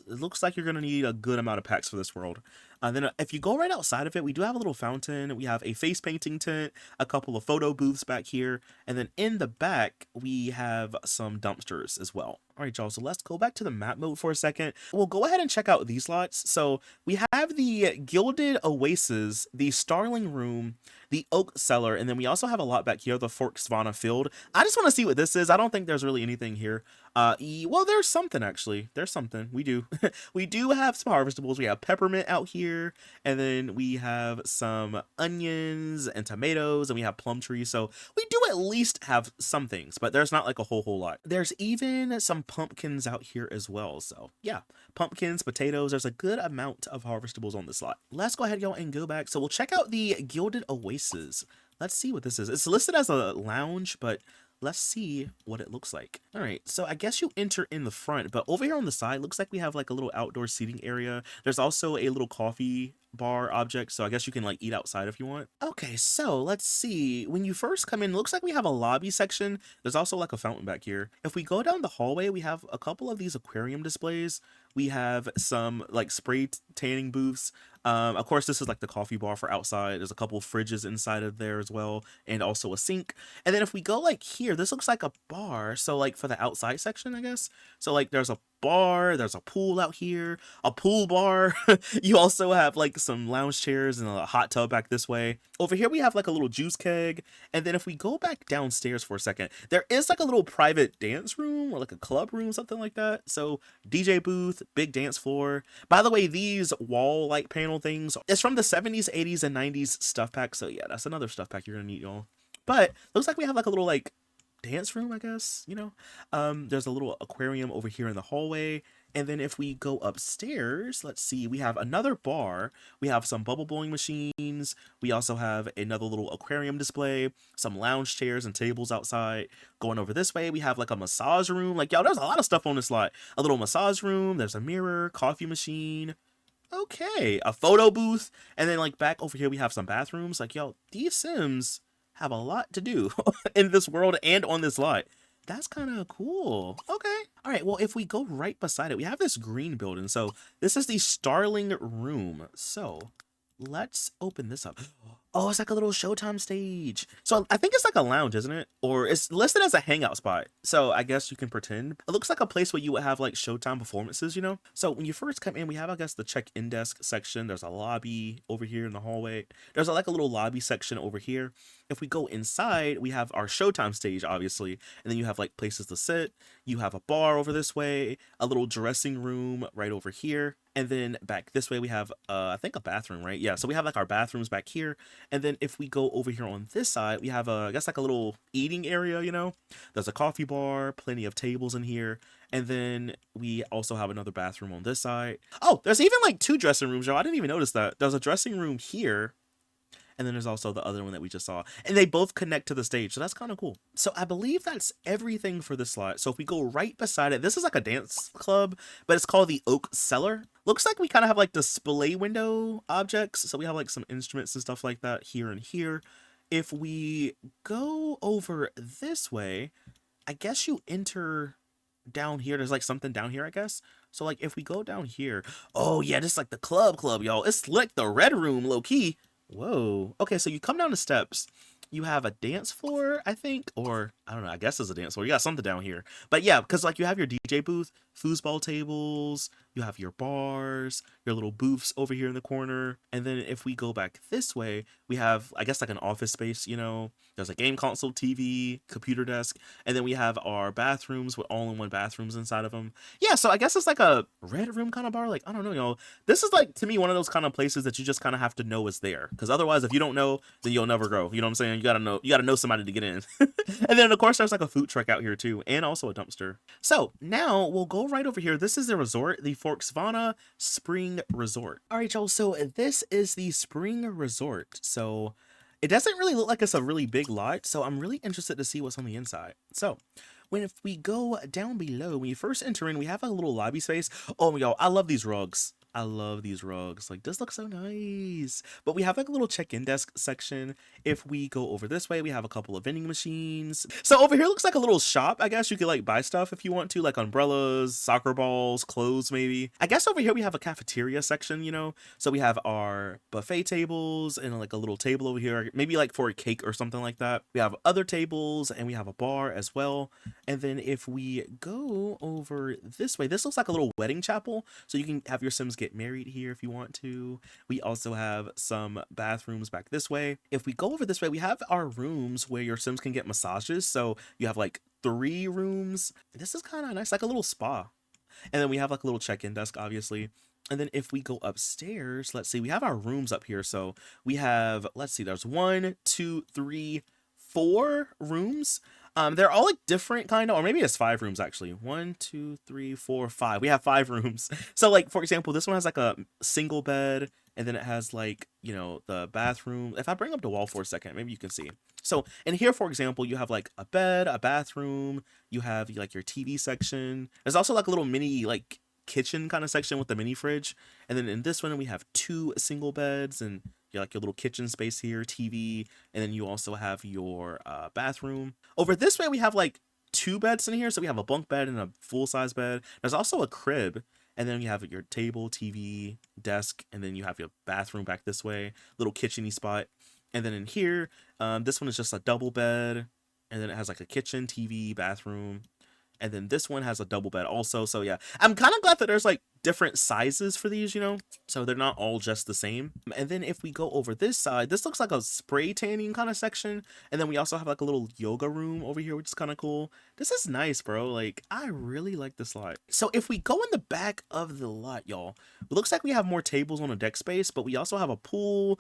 it looks like you're going to need a good amount of packs for this world. Then if you go right outside of it, we do have a little fountain. We have a face painting tent, a couple of photo booths back here, and then in the back we have some dumpsters as well. All right, y'all, so let's go back to the map mode for a second. We'll go ahead and check out these lots. So we have the Gilded Oasis, the Starling Room, the Oak Cellar, and then we also have a lot back here, the Forksvana Field. I just want to see what this is. I don't think there's really anything here. Well, there's something actually. There's something. We do. We do have some harvestables. We have peppermint out here, and then we have some onions and tomatoes, and we have plum trees. So we do at least have some things, but there's not like a whole lot. There's even some pumpkins out here as well. So yeah, pumpkins, potatoes. There's a good amount of harvestables on this lot. Let's go ahead, y'all, and go back. So we'll check out the Gilded Oasis. Let's see what this is. It's listed as a lounge, but let's see what it looks like. All right, so I guess you enter in the front, but over here on the side, looks like we have like a little outdoor seating area. There's also a little coffee bar object, so I guess you can like eat outside if you want. Okay, so let's see. When you first come in, looks like we have a lobby section. There's also like a fountain back here. If we go down the hallway, we have a couple of these aquarium displays. We have some like spray tanning booths. Of course, this is like the coffee bar for outside. There's a couple of fridges inside of there as well, and also a sink. And then if we go like here, this looks like a bar. So like for the outside section, I guess. So like there's a bar, there's a pool out here, a pool bar. You also have like some lounge chairs and a hot tub back this way. Over here we have like a little juice keg. And then if we go back downstairs for a second, there is like a little private dance room or like a club room, something like that. So DJ booth, big dance floor. By the way, these wall light panel things, it's from the 70s, 80s, and 90s stuff pack. So yeah, that's another stuff pack you're gonna need, y'all. But looks like we have like a little like dance room, I guess, you know. There's a little aquarium over here in the hallway, and then if we go upstairs, let's see, we have another bar. We have some bubble blowing machines. We also have another little aquarium display, some lounge chairs and tables outside. Going over this way, we have like a massage room. Like, y'all, there's a lot of stuff on this lot. A little massage room, there's a mirror, coffee machine. Okay, a photo booth, and then like back over here we have some bathrooms. Like, yo, these Sims have a lot to do in this world and on this lot. That's kind of cool. Okay. All right, well, if we go right beside it, we have this green building. So this is the Starling Room. So let's open this up. Oh, it's like a little Showtime stage. So I think it's like a lounge, isn't it? Or it's listed as a hangout spot. So I guess you can pretend. It looks like a place where you would have like Showtime performances, you know? So when you first come in, we have, I guess, the check-in desk section. There's a lobby over here in the hallway. There's like a little lobby section over here. If we go inside, we have our Showtime stage, obviously. And then you have like places to sit. You have a bar over this way, a little dressing room right over here. And then back this way, we have, I think a bathroom, right? Yeah, so we have like our bathrooms back here. And then if we go over here on this side, we have I guess like a little eating area, you know? There's a coffee bar, plenty of tables in here. And then we also have another bathroom on this side. Oh, there's even like two dressing rooms, y'all. I didn't even notice that. There's a dressing room here. And then there's also the other one that we just saw. And they both connect to the stage, so that's kind of cool. So I believe that's everything for this slot. So if we go right beside it, this is like a dance club, but it's called the Oak Cellar. Looks like we kind of have like display window objects. So we have like some instruments and stuff like that here and here. If we go over this way, I guess you enter down here. There's like something down here, I guess. So like if we go down here, oh yeah, this is like the club, y'all. It's like the red room, low key. Whoa. Okay, so you come down the steps. You have a dance floor, I think, or I don't know, I guess it's a dance floor. You got something down here. But yeah, because like you have your DJ booth, foosball tables, you have your bars, your little booths over here in the corner. And then if we go back this way, we have, I guess, like an office space, you know. There's a game console, TV, computer desk, and then we have our bathrooms with all-in-one bathrooms inside of them. Yeah, so I guess it's like a red room kind of bar. Like, I don't know, y'all. This is like, to me, one of those kind of places that you just kind of have to know is there. Because otherwise, if you don't know, then you'll never go. You know what I'm saying? You gotta know somebody to get in. And then, of course, there's like a food truck out here too, and also a dumpster. So now we'll go right over here. This is the resort, the Forksvana Spring Resort. All right, y'all. So this is the Spring Resort. So it doesn't really look like it's a really big lot, so I'm really interested to see what's on the inside. So if we go down below, when you first enter in, we have a little lobby space. Oh, y'all, I love these rugs. I love these rugs. Like, this looks so nice. But we have like a little check-in desk section. If we go over this way, we have a couple of vending machines. So over here looks like a little shop. I guess you could like buy stuff if you want to, like umbrellas, soccer balls, clothes maybe. I guess over here we have a cafeteria section, you know? So we have our buffet tables and like a little table over here, maybe like for a cake or something like that. We have other tables and we have a bar as well. And then if we go over this way, this looks like a little wedding chapel. So you can have your Sims get married here if you want to. We also have some bathrooms back this way. If we go over this way, we have our rooms where your Sims can get massages. So you have like 3 rooms. This is kind of nice, like a little spa. And then we have like a little check-in desk, obviously. And then if we go upstairs, let's see, we have our rooms up here. So we have, let's see, there's 1, 2, 3, 4 rooms. They're all like different kind of, or maybe it's 5 rooms actually. 1, 2, 3, 4, 5. We have 5 rooms. So like, for example, this one has like a single bed, and then it has like, you know, the bathroom. If I bring up the wall for a second, maybe you can see. So in here, for example, you have like a bed, a bathroom, you have like your TV section. There's also like a little mini like kitchen kind of section with the mini fridge. And then in this one, we have 2 single beds and like your little kitchen space here, TV, and then you also have your bathroom. Over this way, we have like 2 beds in here. So we have a bunk bed and a full-size bed. There's also a crib, and then you have your table, TV, desk, and then you have your bathroom back this way, little kitchen-y spot. And then in here, this one is just a double bed, and then it has like a kitchen, TV, bathroom. And then this one has a double bed also. So yeah, I'm kind of glad that there's like different sizes for these, you know, so they're not all just the same. And then if we go over this side, this looks like a spray tanning kind of section. And then we also have like a little yoga room over here, which is kind of cool. This is nice, bro. Like, I really like this lot. So if we go in the back of the lot, y'all, it looks like we have more tables on the deck space, but we also have a pool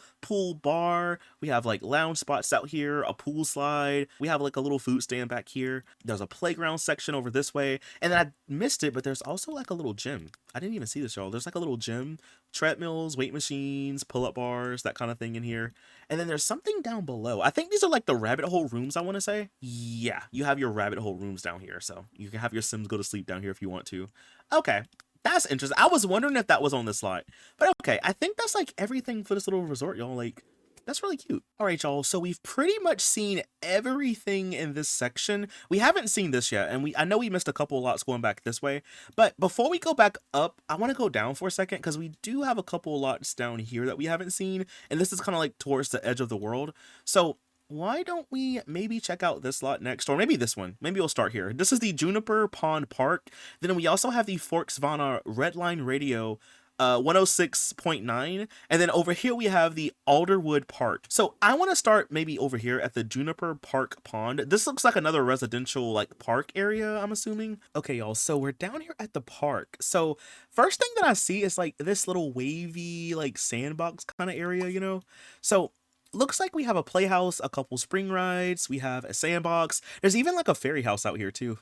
bar. We have like lounge spots out here, a pool slide. We have like a little food stand back here. There's a playground section over this way. And then I missed it, but there's also like a little gym. I didn't even see this, y'all. There's like a little gym, treadmills, weight machines, pull-up bars, that kind of thing in here. And then there's something down below. I think these are like the rabbit hole rooms, I want to say. Yeah, you have your rabbit hole rooms down here. So you can have your Sims go to sleep down here if you want to. Okay, that's interesting. I was wondering if that was on this slide. But okay, I think that's like everything for this little resort, y'all. Like, that's really cute. All right, y'all. So we've pretty much seen everything in this section. We haven't seen this yet, and I know we missed a couple lots going back this way. But before we go back up, I want to go down for a second because we do have a couple lots down here that we haven't seen, and this is kind of like towards the edge of the world. So why don't we maybe check out this lot next, or maybe this one? Maybe we'll start here. This is the Juniper Pond Park. Then we also have the Forksvana Red Line Radio 106.9, and then over here we have the Alderwood Park. So I want to start maybe over here at the Juniper Park Pond. This looks like another residential like park area, I'm assuming. Okay, y'all, so we're down here at the park. So first thing that I see is like this little wavy like sandbox kind of area, you know. So looks like we have a playhouse, a couple spring rides, we have a sandbox. There's even like a fairy house out here too.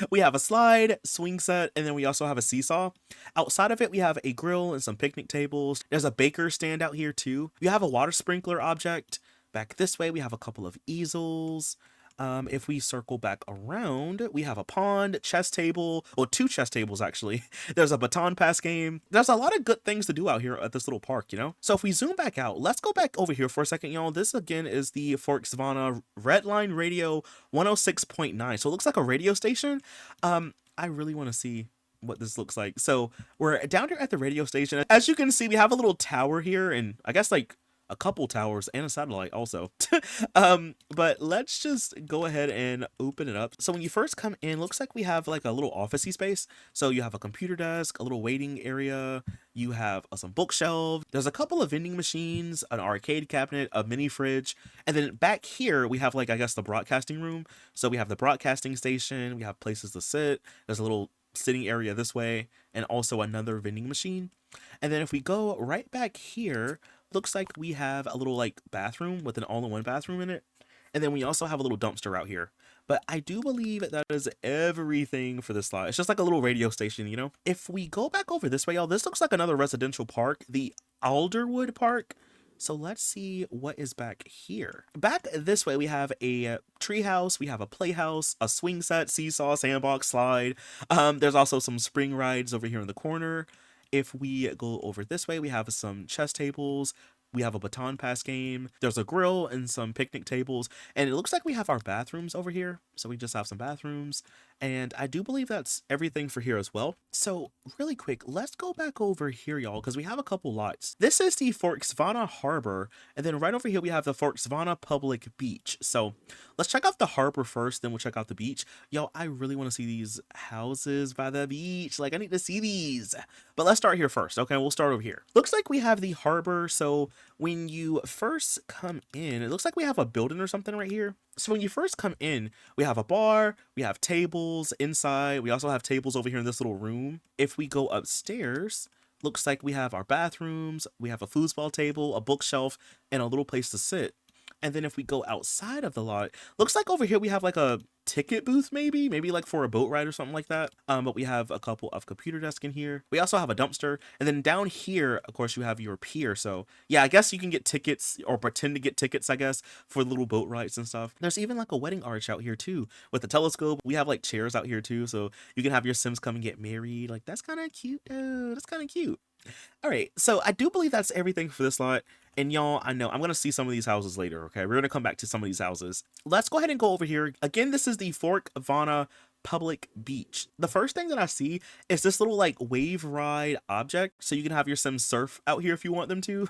We have a slide, swing set, and then we also have a seesaw. Outside of it, we have a grill and some picnic tables. There's a baker stand out here too. You have a water sprinkler object. Back this way, we have a couple of easels. If we circle back around, we have a pond, chess table, or 2 chess tables actually. There's a baton pass game. There's a lot of good things to do out here at this little park, you know? So if we zoom back out, let's go back over here for a second, y'all. This again is the Forksvana Red Line Radio 106.9. So it looks like a radio station. I really want to see what this looks like. So we're down here at the radio station. As you can see, we have a little tower here, and I guess like a couple towers and a satellite also. But let's just go ahead and open it up. So when you first come in, looks like we have like a little officey space. So you have a computer desk, a little waiting area, you have some bookshelves, there's a couple of vending machines, an arcade cabinet, a mini fridge, and then back here we have like, I guess, the broadcasting room. So we have the broadcasting station, we have places to sit, there's a little sitting area this way, and also another vending machine. And then if we go right back here, looks like we have a little like bathroom with an all-in-one bathroom in it. And then we also have a little dumpster out here. But I do believe that is everything for this lot. It's just like a little radio station, you know? If we go back over this way, y'all, this looks like another residential park, the Alderwood Park. So let's see what is back here. Back this way, we have a treehouse, we have a playhouse, a swing set, seesaw, sandbox, slide. There's also some spring rides over here in the corner. If we go over this way, we have some chess tables. We have a baton pass game. There's a grill and some picnic tables. And it looks like we have our bathrooms over here. So we just have some bathrooms. And I do believe that's everything for here as well. So really quick, let's go back over here, y'all, because we have a couple lots. This is the Forksvana Harbor. And then right over here, we have the Forksvana Public Beach. So let's check out the harbor first, then we'll check out the beach. Yo, I really want to see these houses by the beach. Like, I need to see these. But let's start here first. Okay, we'll start over here. Looks like we have the harbor. So when you first come in, it looks like we have a building or something right here. So when you first come in, we have a bar, we have tables inside. We also have tables over here in this little room. If we go upstairs, looks like we have our bathrooms, we have a foosball table, a bookshelf, and a little place to sit. And then if we go outside of the lot, looks like over here we have like a ticket booth, maybe like for a boat ride or something like that. But we have a couple of computer desks in here. We also have a dumpster. And then down here, of course, you have your pier. So yeah, I guess you can get tickets or pretend to get tickets, I guess, for little boat rides and stuff. There's even like a wedding arch out here too with a telescope. We have like chairs out here too. So you can have your Sims come and get married. Like, that's kind of cute. That's kind of cute. All right, so I do believe that's everything for this lot. And y'all, I know I'm going to see some of these houses later, okay? We're going to come back to some of these houses. Let's go ahead and go over here. Again, this is the Forksvana Public Beach. The first thing that I see is this little like wave ride object, so you can have your Sims surf out here if you want them to.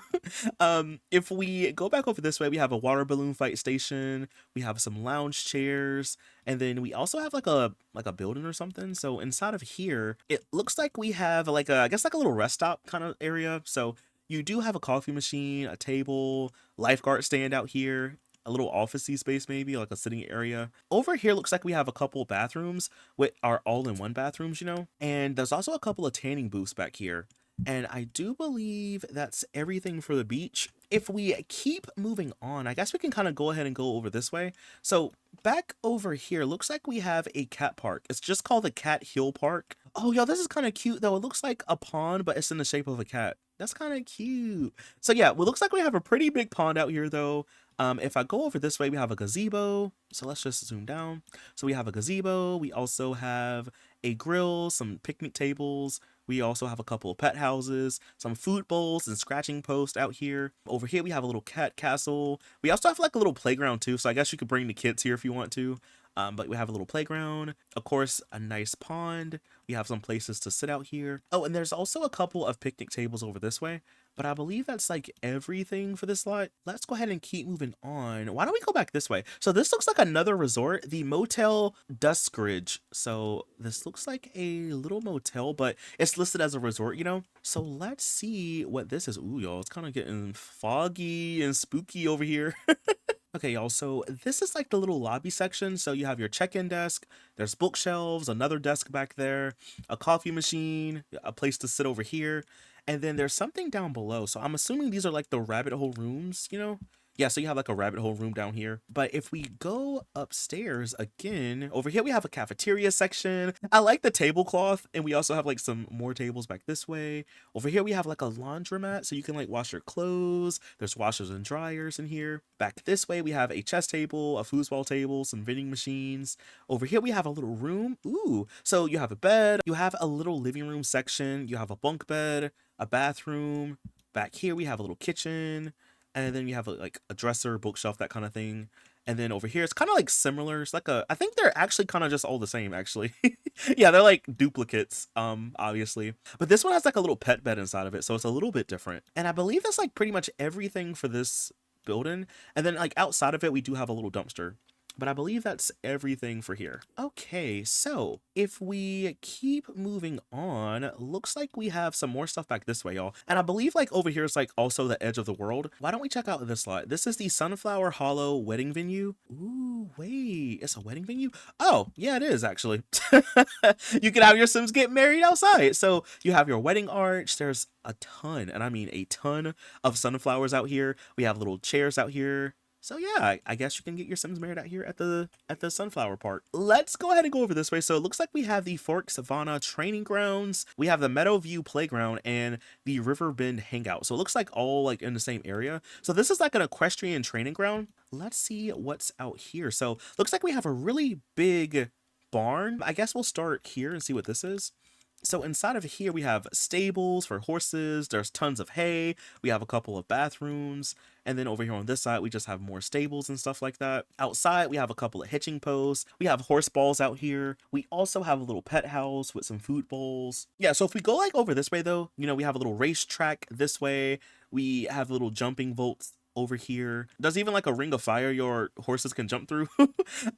If we go back over this way, we have a water balloon fight station, we have some lounge chairs, and then we also have like a building or something. So inside of here, it looks like we have like a, I guess like a little rest stop kind of area. So you do have a coffee machine, a table, lifeguard stand out here, a little officey space, maybe like a sitting area. Over here looks like we have a couple bathrooms with our all-in-one bathrooms, you know, and there's also a couple of tanning booths back here. And I do believe that's everything for the beach. If we keep moving on, I guess we can kind of go ahead and go over this way. So back over here, looks like we have a cat park. It's just called the Cat Hill Park. Oh, y'all, this is kind of cute though. It looks like a pond, but it's in the shape of a cat. That's kind of cute. So yeah, well, looks like we have a pretty big pond out here though. If I go over this way, we have a gazebo. So let's just zoom down. So we have a gazebo. We also have a grill, some picnic tables. We also have a couple of pet houses, some food bowls and scratching posts out here. Over here, we have a little cat castle. We also have like a little playground too. So I guess you could bring the kids here if you want to. But we have a little playground, of course, a nice pond. We have some places to sit out here. Oh, and there's also a couple of picnic tables over this way, but I believe that's like everything for this lot. Let's go ahead and keep moving on. Why don't we go back this way? So this looks like another resort, the Motel Duskridge. So this looks like a little motel, but it's listed as a resort, you know? So let's see what this is. Ooh, y'all, it's kind of getting foggy and spooky over here. Okay, y'all, so this is like the little lobby section. So you have your check-in desk, there's bookshelves, another desk back there, a coffee machine, a place to sit over here, and then there's something down below. So I'm assuming these are like the rabbit hole rooms, you know? Yeah, so you have like a rabbit hole room down here. But if we go upstairs again, over here we have a cafeteria section. I like the tablecloth, and we also have like some more tables back this way. Over here we have like a laundromat, so you can like wash your clothes. There's washers and dryers in here. Back this way we have a chess table, a foosball table, some vending machines. Over here we have a little room. Ooh, so you have a bed, you have a little living room section, you have a bunk bed, a bathroom. Back here we have a little kitchen. And then you have like a dresser, bookshelf, that kind of thing. And then over here, it's kind of like similar. It's like I think they're actually kind of just all the same, actually. Yeah, they're like duplicates, obviously. But this one has like a little pet bed inside of it, so it's a little bit different. And I believe that's like pretty much everything for this building. And then like outside of it, we do have a little dumpster. But I believe that's everything for here. Okay, so if we keep moving on, looks like we have some more stuff back this way, y'all. And I believe like over here is like also the edge of the world. Why don't we check out this lot? This is the Sunflower Hollow wedding venue. Ooh, wait, it's a wedding venue? Oh, yeah, it is actually. You can have your Sims get married outside. So you have your wedding arch. There's a ton, and I mean a ton of sunflowers out here. We have little chairs out here. So yeah, I guess you can get your Sims married out here at the Sunflower Park. Let's go ahead and go over this way. So it looks like we have the Forksvana training grounds. We have the Meadowview playground and the Riverbend hangout. So it looks like all like in the same area. So this is like an equestrian training ground. Let's see what's out here. So looks like we have a really big barn. I guess we'll start here and see what this is. So inside of here, we have stables for horses. There's tons of hay. We have a couple of bathrooms. And then over here on this side, we just have more stables and stuff like that. Outside, we have a couple of hitching posts. We have horse balls out here. We also have a little pet house with some food bowls. Yeah, so if we go like over this way though, you know, we have a little racetrack this way. We have little jumping vaults over here. There's even like a ring of fire your horses can jump through.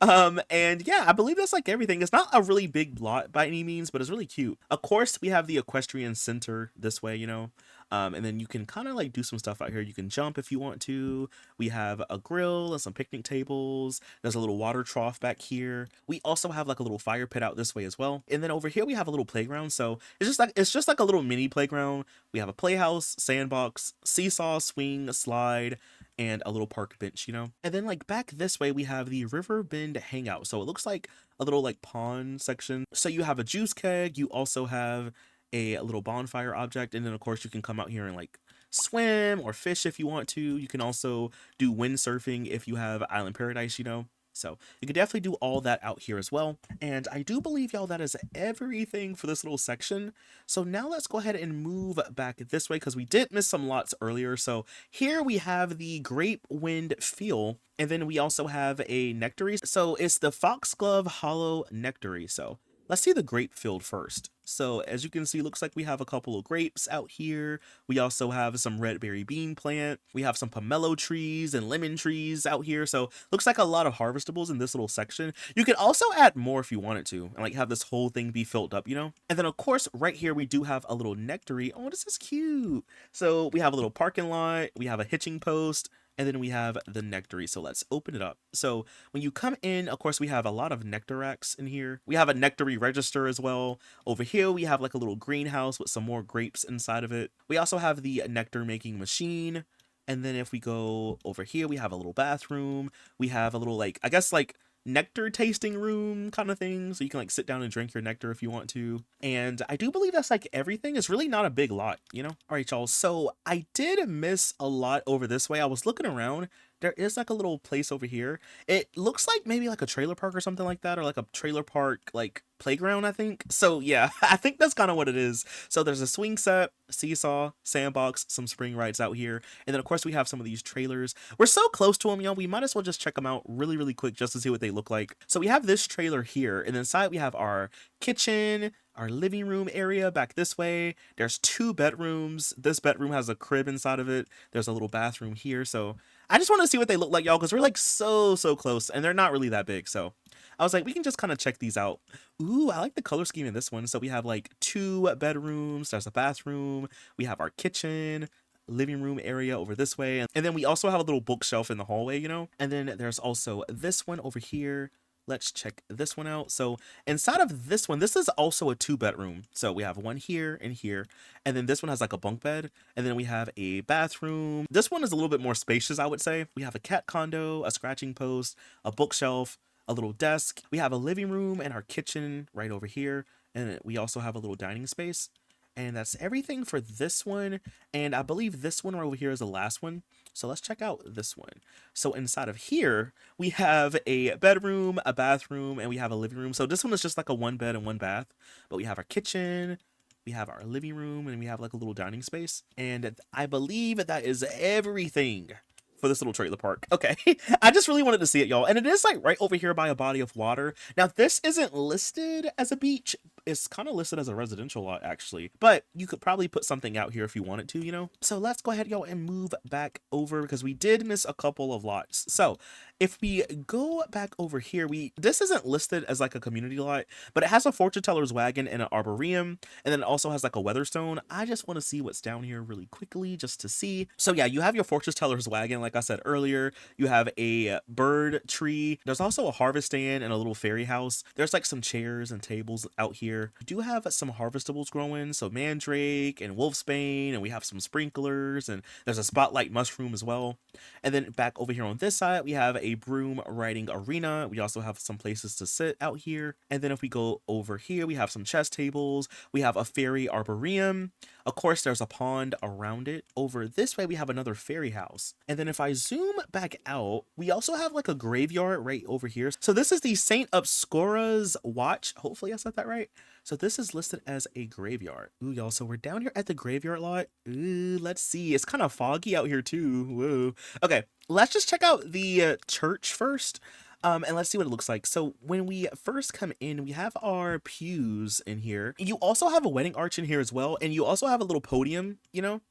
And yeah, I believe that's like everything. It's not a really big lot by any means, but it's really cute. Of course, we have the equestrian center this way, you know. And then you can kind of like do some stuff out here. You can jump if you want to. We have a grill and some picnic tables. There's a little water trough back here. We also have like a little fire pit out this way as well. And then over here we have a little playground. So it's just like a little mini playground. We have a playhouse, sandbox, seesaw, swing, slide, and a little park bench, you know. And then like back this way we have the River Bend hangout. So it looks like a little like pond section. So you have a juice keg. You also have a little bonfire object, and then of course you can come out here and like swim or fish if you want to. You can also do windsurfing if you have Island Paradise, you know. So you can definitely do all that out here as well. And I do believe, y'all, that is everything for this little section. So now let's go ahead and move back this way because we did miss some lots earlier. So here we have the Grape Wind Field, and then we also have a nectary. So it's the Foxglove Hollow Nectary. So let's see the grape field first. So as you can see, looks like we have a couple of grapes out here. We also have some red berry bean plant. We have some pomelo trees and lemon trees out here. So looks like a lot of harvestables in this little section. You could also add more if you wanted to and like have this whole thing be filled up, you know? And then of course, right here, we do have a little nectary. Oh, this is cute. So we have a little parking lot. We have a hitching post. And then we have the nectary. So let's open it up. So when you come in, of course, we have a lot of nectar racks in here. We have a nectary register as well. Over here, we have like a little greenhouse with some more grapes inside of it. We also have the nectar making machine. And then if we go over here, we have a little bathroom. We have a little like, I guess like nectar tasting room kind of thing, so you can like sit down and drink your nectar if you want to. And I do believe that's like everything. It's really not a big lot, you know. All right, y'all, so I did miss a lot over this way. I was looking around. There is like a little place over here. It looks like maybe like a trailer park or something like that, or like a trailer park like playground, I think. So yeah, I think that's kind of what it is. So there's a swing set, seesaw, sandbox, some spring rides out here, and then of course we have some of these trailers. We're so close to them, y'all, we might as well just check them out really, really quick just to see what they look like. So we have this trailer here, and inside we have our kitchen, our living room area back this way. There's 2 bedrooms. This bedroom has a crib inside of it. There's a little bathroom here. So I just want to see what they look like, y'all, because we're like so close, and they're not really that big. So I was like, we can just kind of check these out. Ooh, I like the color scheme in this one. So we have like 2 bedrooms. There's a bathroom. We have our kitchen, living room area over this way. And then we also have a little bookshelf in the hallway, you know. And then there's also this one over here. Let's check this one out. So inside of this one, this is also a 2-bedroom. So we have one here and here. And then this one has like a bunk bed. And then we have a bathroom. This one is a little bit more spacious, I would say. We have a cat condo, a scratching post, a bookshelf, a little desk. We have a living room and our kitchen right over here. And we also have a little dining space. And that's everything for this one. And I believe this one right over here is the last one. So let's check out this one. So inside of here, we have a bedroom, a bathroom, and we have a living room. So this one is just like a 1 bed and 1 bath. But we have our kitchen, we have our living room, and we have like a little dining space. And I believe that is everything for this little trailer park. Okay, I just really wanted to see it, y'all. And it is like right over here by a body of water. Now, this isn't listed as a beach. It's kind of listed as a residential lot, actually. But you could probably put something out here if you wanted to, you know? So let's go ahead, y'all, and move back over because we did miss a couple of lots. So if we go back over here, this isn't listed as like a community lot, but it has a fortune teller's wagon and an arboretum. And then it also has like a weatherstone. I just want to see what's down here really quickly just to see. So yeah, you have your fortune teller's wagon, like I said earlier. You have a bird tree. There's also a harvest stand and a little fairy house. There's like some chairs and tables out here. We do have some harvestables growing, so mandrake and wolfsbane, and we have some sprinklers, and there's a spotlight mushroom as well. And then back over here on this side, we have a broom riding arena. We also have some places to sit out here. And then if we go over here, we have some chess tables. We have a fairy arboretum. Of course, there's a pond around it. Over this way, we have another fairy house. And then if I zoom back out, we also have like a graveyard right over here. So this is the Saint Obscura's Watch. Hopefully I said that right. So this is listed as a graveyard. Ooh, y'all, so we're down here at the graveyard lot. Ooh, let's see. It's kind of foggy out here too. Whoa. Okay, let's just check out the church first. And let's see what it looks like. So when we first come in, we have our pews in here. You also have a wedding arch in here as well. And you also have a little podium, you know.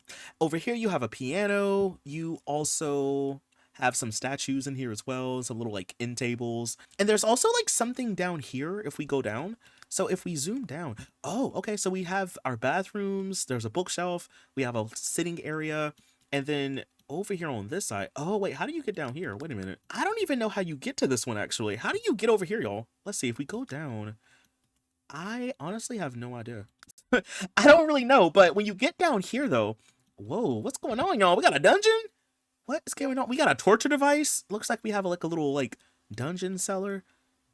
Over here, you have a piano. You also have some statues in here as well. Some little like end tables. And there's also like something down here if we go down. So if we zoom down, oh, okay. So we have our bathrooms. There's a bookshelf. We have a sitting area. And then over here on this side, oh wait, how do you get down here? Wait a minute. I don't even know how you get to this one actually. How do you get over here, y'all? Let's see if we go down. I honestly have no idea. I don't really know, but when you get down here though, whoa, what's going on, y'all? We got a dungeon? What is going on? We got a torture device. Looks like we have like a little like dungeon cellar.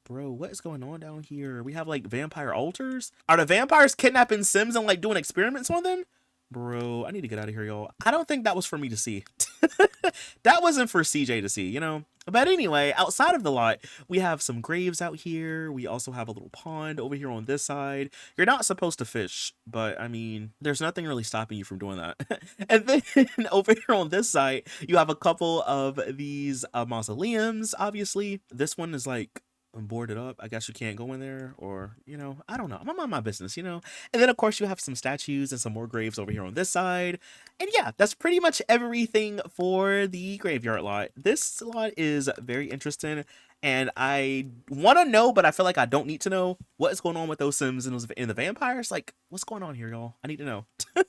Bro, what is going on down here? We have like vampire altars. Are the vampires kidnapping Sims and like doing experiments on them? Bro, I need to get out of here, y'all. I don't think that was for me to see. That wasn't for CJ to see, you know? But anyway, outside of the lot, we have some graves out here. We also have a little pond over here on this side. You're not supposed to fish, but I mean, there's nothing really stopping you from doing that. And then over here on this side, you have a couple of these mausoleums, obviously. This one is like boarded up. I guess you can't go in there, or you know, I don't know. I'm on my business, you know. And then of course you have some statues and some more graves over here on this side. And yeah, that's pretty much everything for the graveyard lot. This lot is very interesting, and I want to know, but I feel like I don't need to know what is going on with those Sims and the vampires. Like, what's going on here, y'all? I need to know.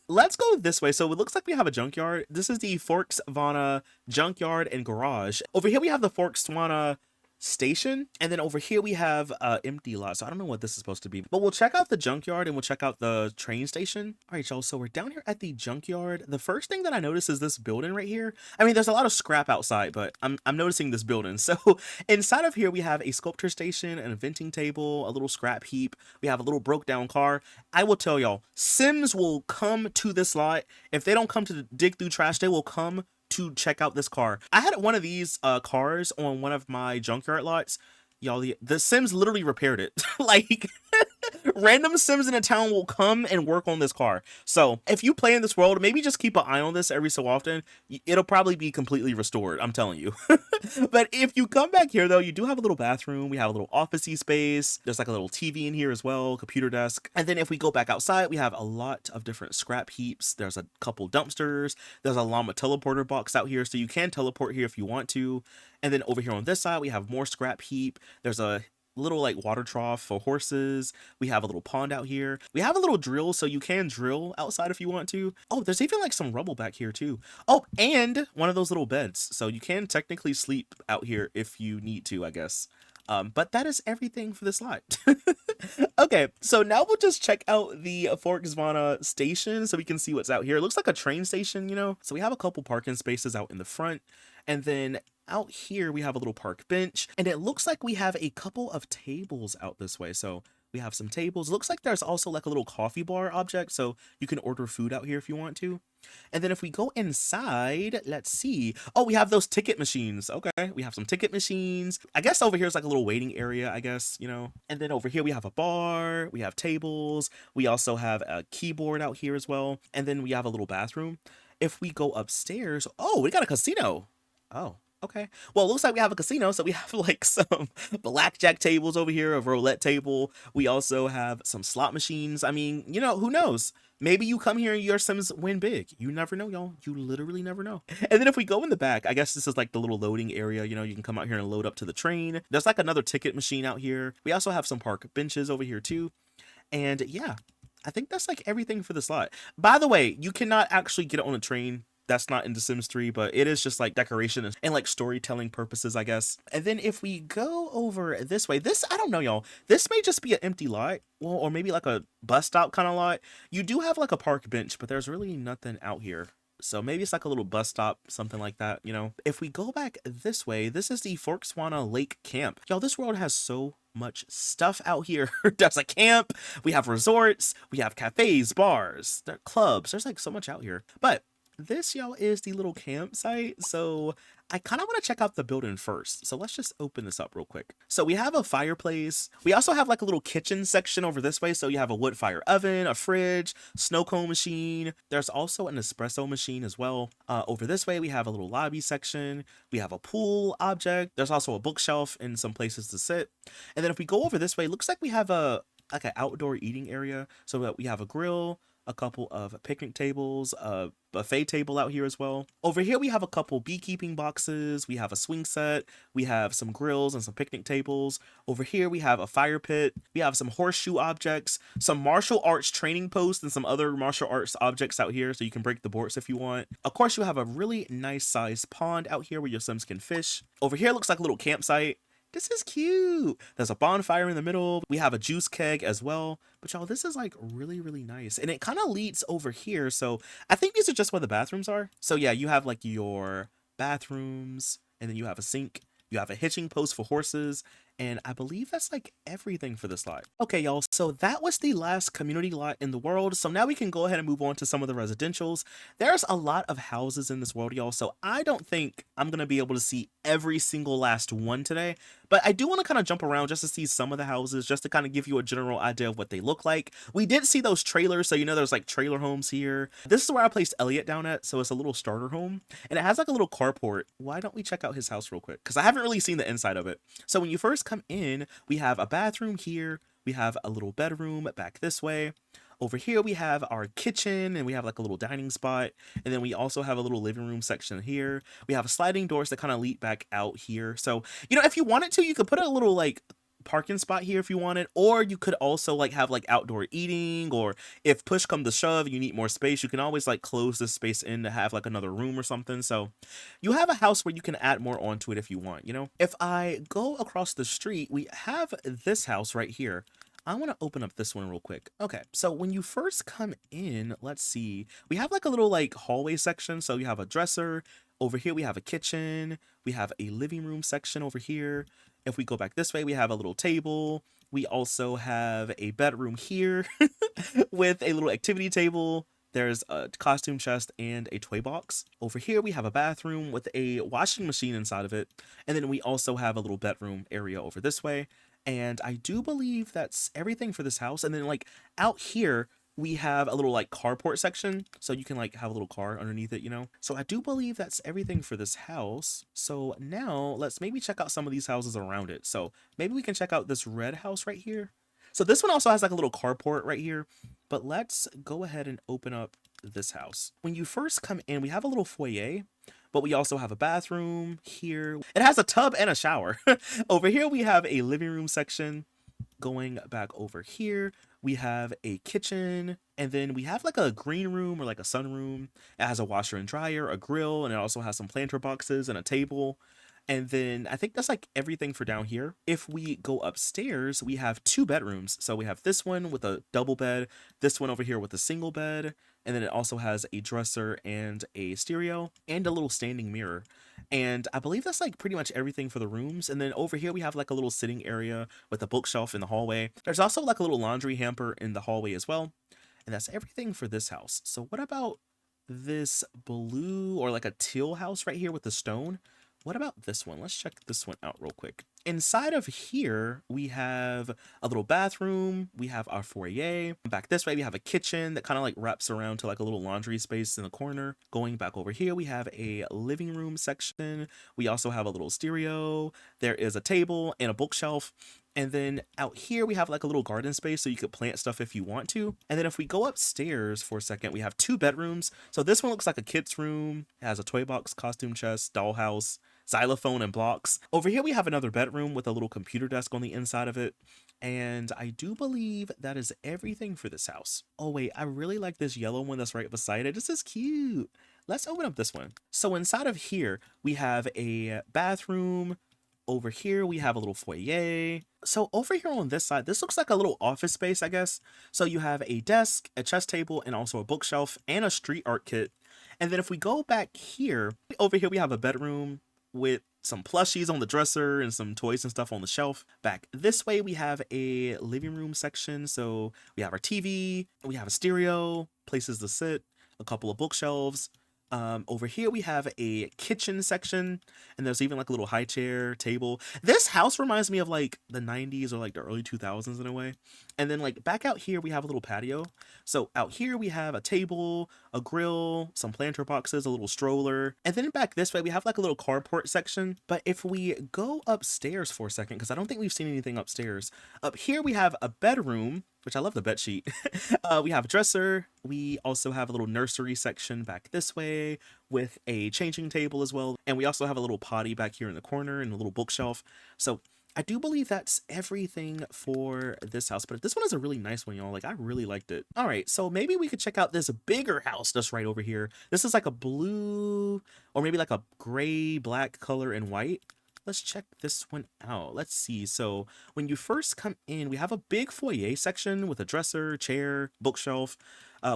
Let's go this way. So it looks like we have a junkyard. This is the Forksvana junkyard and garage. Over here we have the Forksvana station, and then over here we have empty lot. So I don't know what this is supposed to be, but we'll check out the junkyard and we'll check out the train station. All right, y'all, so we're down here at the junkyard. The first thing that I notice is this building right here. I mean, there's a lot of scrap outside, but I'm noticing this building. So inside of here we have a sculpture station and a venting table, a little scrap heap. We have a little broke down car. I will tell y'all, Sims will come to this lot. If they don't come to dig through trash, they will come to check out this car. I had one of these cars on one of my junkyard lots. Y'all, the Sims literally repaired it. Like, random Sims in a town will come and work on this car. So if you play in this world, maybe just keep an eye on this every so often. It'll probably be completely restored, I'm telling you. But if you come back here though, you do have a little bathroom. We have a little office-y space. There's like a little TV in here as well, computer desk. And then if we go back outside, we have a lot of different scrap heaps. There's a couple dumpsters. There's a llama teleporter box out here, so you can teleport here if you want to. And then over here on this side, we have more scrap heap. There's a little like water trough for horses. We have a little pond out here. We have a little drill, so you can drill outside if you want to. Oh, there's even like some rubble back here too. Oh, and one of those little beds, so you can technically sleep out here if you need to, I guess. But that is everything for this lot. Okay, so now we'll just check out the Forksvana station so we can see what's out here. It looks like a train station, you know? So we have a couple parking spaces out in the front, and then out here we have a little park bench, and it looks like we have a couple of tables out this way. So we have some tables. It looks like there's also like a little coffee bar object, so you can order food out here if you want to. And then if we go inside, let's see. Oh, we have those ticket machines. Okay, we have some ticket machines. I guess over here is like a little waiting area, I guess, you know. And then over here we have a bar. We have tables. We also have a keyboard out here as well. And then we have a little bathroom. If we go upstairs, oh, we got a casino. Oh. Okay, well, it looks like we have a casino, so we have like some blackjack tables over here, a roulette table. We also have some slot machines. I mean, you know, who knows? Maybe you come here and your Sims win big. You never know, y'all. You literally never know. And then if we go in the back, I guess this is like the little loading area. You know, you can come out here and load up to the train. There's like another ticket machine out here. We also have some park benches over here too. And yeah, I think that's like everything for this lot. By the way, you cannot actually get on a train. That's not in The Sims 3, but it is just like decoration and like storytelling purposes, I guess. And then if we go over this way, this, I don't know, y'all. This may just be an empty lot, well, or maybe like a bus stop kind of lot. You do have like a park bench, but there's really nothing out here. So maybe it's like a little bus stop, something like that, you know. If we go back this way, this is the Forksvana Lake Camp. Y'all, this world has so much stuff out here. There's a camp, we have resorts, we have cafes, bars, there are clubs. There's like so much out here. But this, y'all, is the little campsite. So I kind of want to check out the building first. So let's just open this up real quick. So we have a fireplace. We also have like a little kitchen section over this way. So you have a wood fire oven, a fridge, snow cone machine. There's also an espresso machine as well. Over this way, we have a little lobby section. We have a pool object. There's also a bookshelf and some places to sit. And then if we go over this way, it looks like we have like an outdoor eating area. So that we have a grill, a couple of picnic tables, a buffet table out here as well. Over here we have a couple beekeeping boxes, we have a swing set, we have some grills and some picnic tables. Over here we have a fire pit, we have some horseshoe objects, some martial arts training posts, and some other martial arts objects out here so you can break the boards if you want. Of course, you have a really nice sized pond out here where your Sims can fish. Over here looks like a little campsite. This is cute. There's a bonfire in the middle. We have a juice keg as well. But y'all, this is like really, really nice. And it kind of leads over here. So I think these are just where the bathrooms are. So yeah, you have like your bathrooms, and then you have a sink. You have a hitching post for horses. And I believe that's like everything for this lot. Okay, y'all, so that was the last community lot in the world. So now we can go ahead and move on to some of the residentials. There's a lot of houses in this world, y'all, so I don't think I'm going to be able to see every single last one today. But I do want to kind of jump around just to see some of the houses, just to kind of give you a general idea of what they look like. We did see those trailers, so you know there's like trailer homes here. This is where I placed Elliot down at, so it's a little starter home. And it has like a little carport. Why don't we check out his house real quick? Because I haven't really seen the inside of it. So when you first come in, we have a bathroom here. We have a little bedroom back this way. Over here we have our kitchen, and we have like a little dining spot, and then we also have a little living room section here. We have sliding doors that kind of lead back out here. So, you know, if you wanted to, you could put a little like parking spot here if you wanted, or you could also like have like outdoor eating, or if push come to shove you need more space, you can always like close this space in to have like another room or something. So you have a house where you can add more onto it if you want, you know. If I go across the street, we have this house right here. I want to open up this one real quick. Okay, so when you first come in, let's see, we have like a little like hallway section. So you have a dresser. Over here we have a kitchen. We have a living room section over here. If we go back this way, we have a little table. We also have a bedroom here with a little activity table. There's a costume chest and a toy box. Over here, we have a bathroom with a washing machine inside of it. And then we also have a little bedroom area over this way. And I do believe that's everything for this house. And then like out here, we have a little like carport section, so you can like have a little car underneath it, you know. So I do believe that's everything for this house. So now let's maybe check out some of these houses around it. So maybe we can check out this red house right here. So this one also has like a little carport right here, but let's go ahead and open up this house. When you first come in, we have a little foyer, but we also have a bathroom here. It has a tub and a shower. Over here, we have a living room section. Going back over here, we have a kitchen, and then we have like a green room or like a sunroom. It has a washer and dryer, a grill, and it also has some planter boxes and a table. And then I think that's like everything for down here. If we go upstairs, we have two bedrooms. So we have this one with a double bed, this one over here with a single bed, and then it also has a dresser and a stereo and a little standing mirror. And I believe that's like pretty much everything for the rooms. And then over here we have like a little sitting area with a bookshelf in the hallway. There's also like a little laundry hamper in the hallway as well. And that's everything for this house. So what about this blue or like a teal house right here with the stone? What about this one? Let's check this one out real quick. Inside of here, we have a little bathroom. We have our foyer. Back this way, we have a kitchen that kind of like wraps around to like a little laundry space in the corner. Going back over here, we have a living room section. We also have a little stereo. There is a table and a bookshelf. And then out here, we have like a little garden space so you could plant stuff if you want to. And then if we go upstairs for a second, we have two bedrooms. So this one looks like a kid's room. It has a toy box, costume chest, dollhouse, xylophone, and blocks. Over here, we have another bedroom with a little computer desk on the inside of it. And I do believe that is everything for this house. Oh wait, I really like this yellow one that's right beside it. This is cute. Let's open up this one. So inside of here, we have a bathroom. Over here, we have a little foyer. So over here on this side, this looks like a little office space, I guess. So you have a desk, a chess table, and also a bookshelf and a street art kit. And then if we go back here, over here, we have a bedroom with some plushies on the dresser and some toys and stuff on the shelf. Back this way, we have a living room section. So we have our TV, we have a stereo, places to sit, a couple of bookshelves. Over here we have a kitchen section, and there's even like a little high chair table. This house reminds me of like the 90s or like the early 2000s in a way. And then like back out here we have a little patio. So out here we have a table, a grill, some planter boxes, a little stroller, and then back this way we have like a little carport section. But if we go upstairs for a second, because I don't think we've seen anything upstairs, up here we have a bedroom, which I love the bed sheet. We have a dresser. We also have a little nursery section back this way with a changing table as well. And we also have a little potty back here in the corner and a little bookshelf. So I do believe that's everything for this house, but this one is a really nice one, y'all. Like, I really liked it. All right, so maybe we could check out this bigger house that's right over here. This is like a blue or maybe like a gray, black color and white. Let's check this one out. Let's see. So when you first come in, we have a big foyer section with a dresser, chair, bookshelf.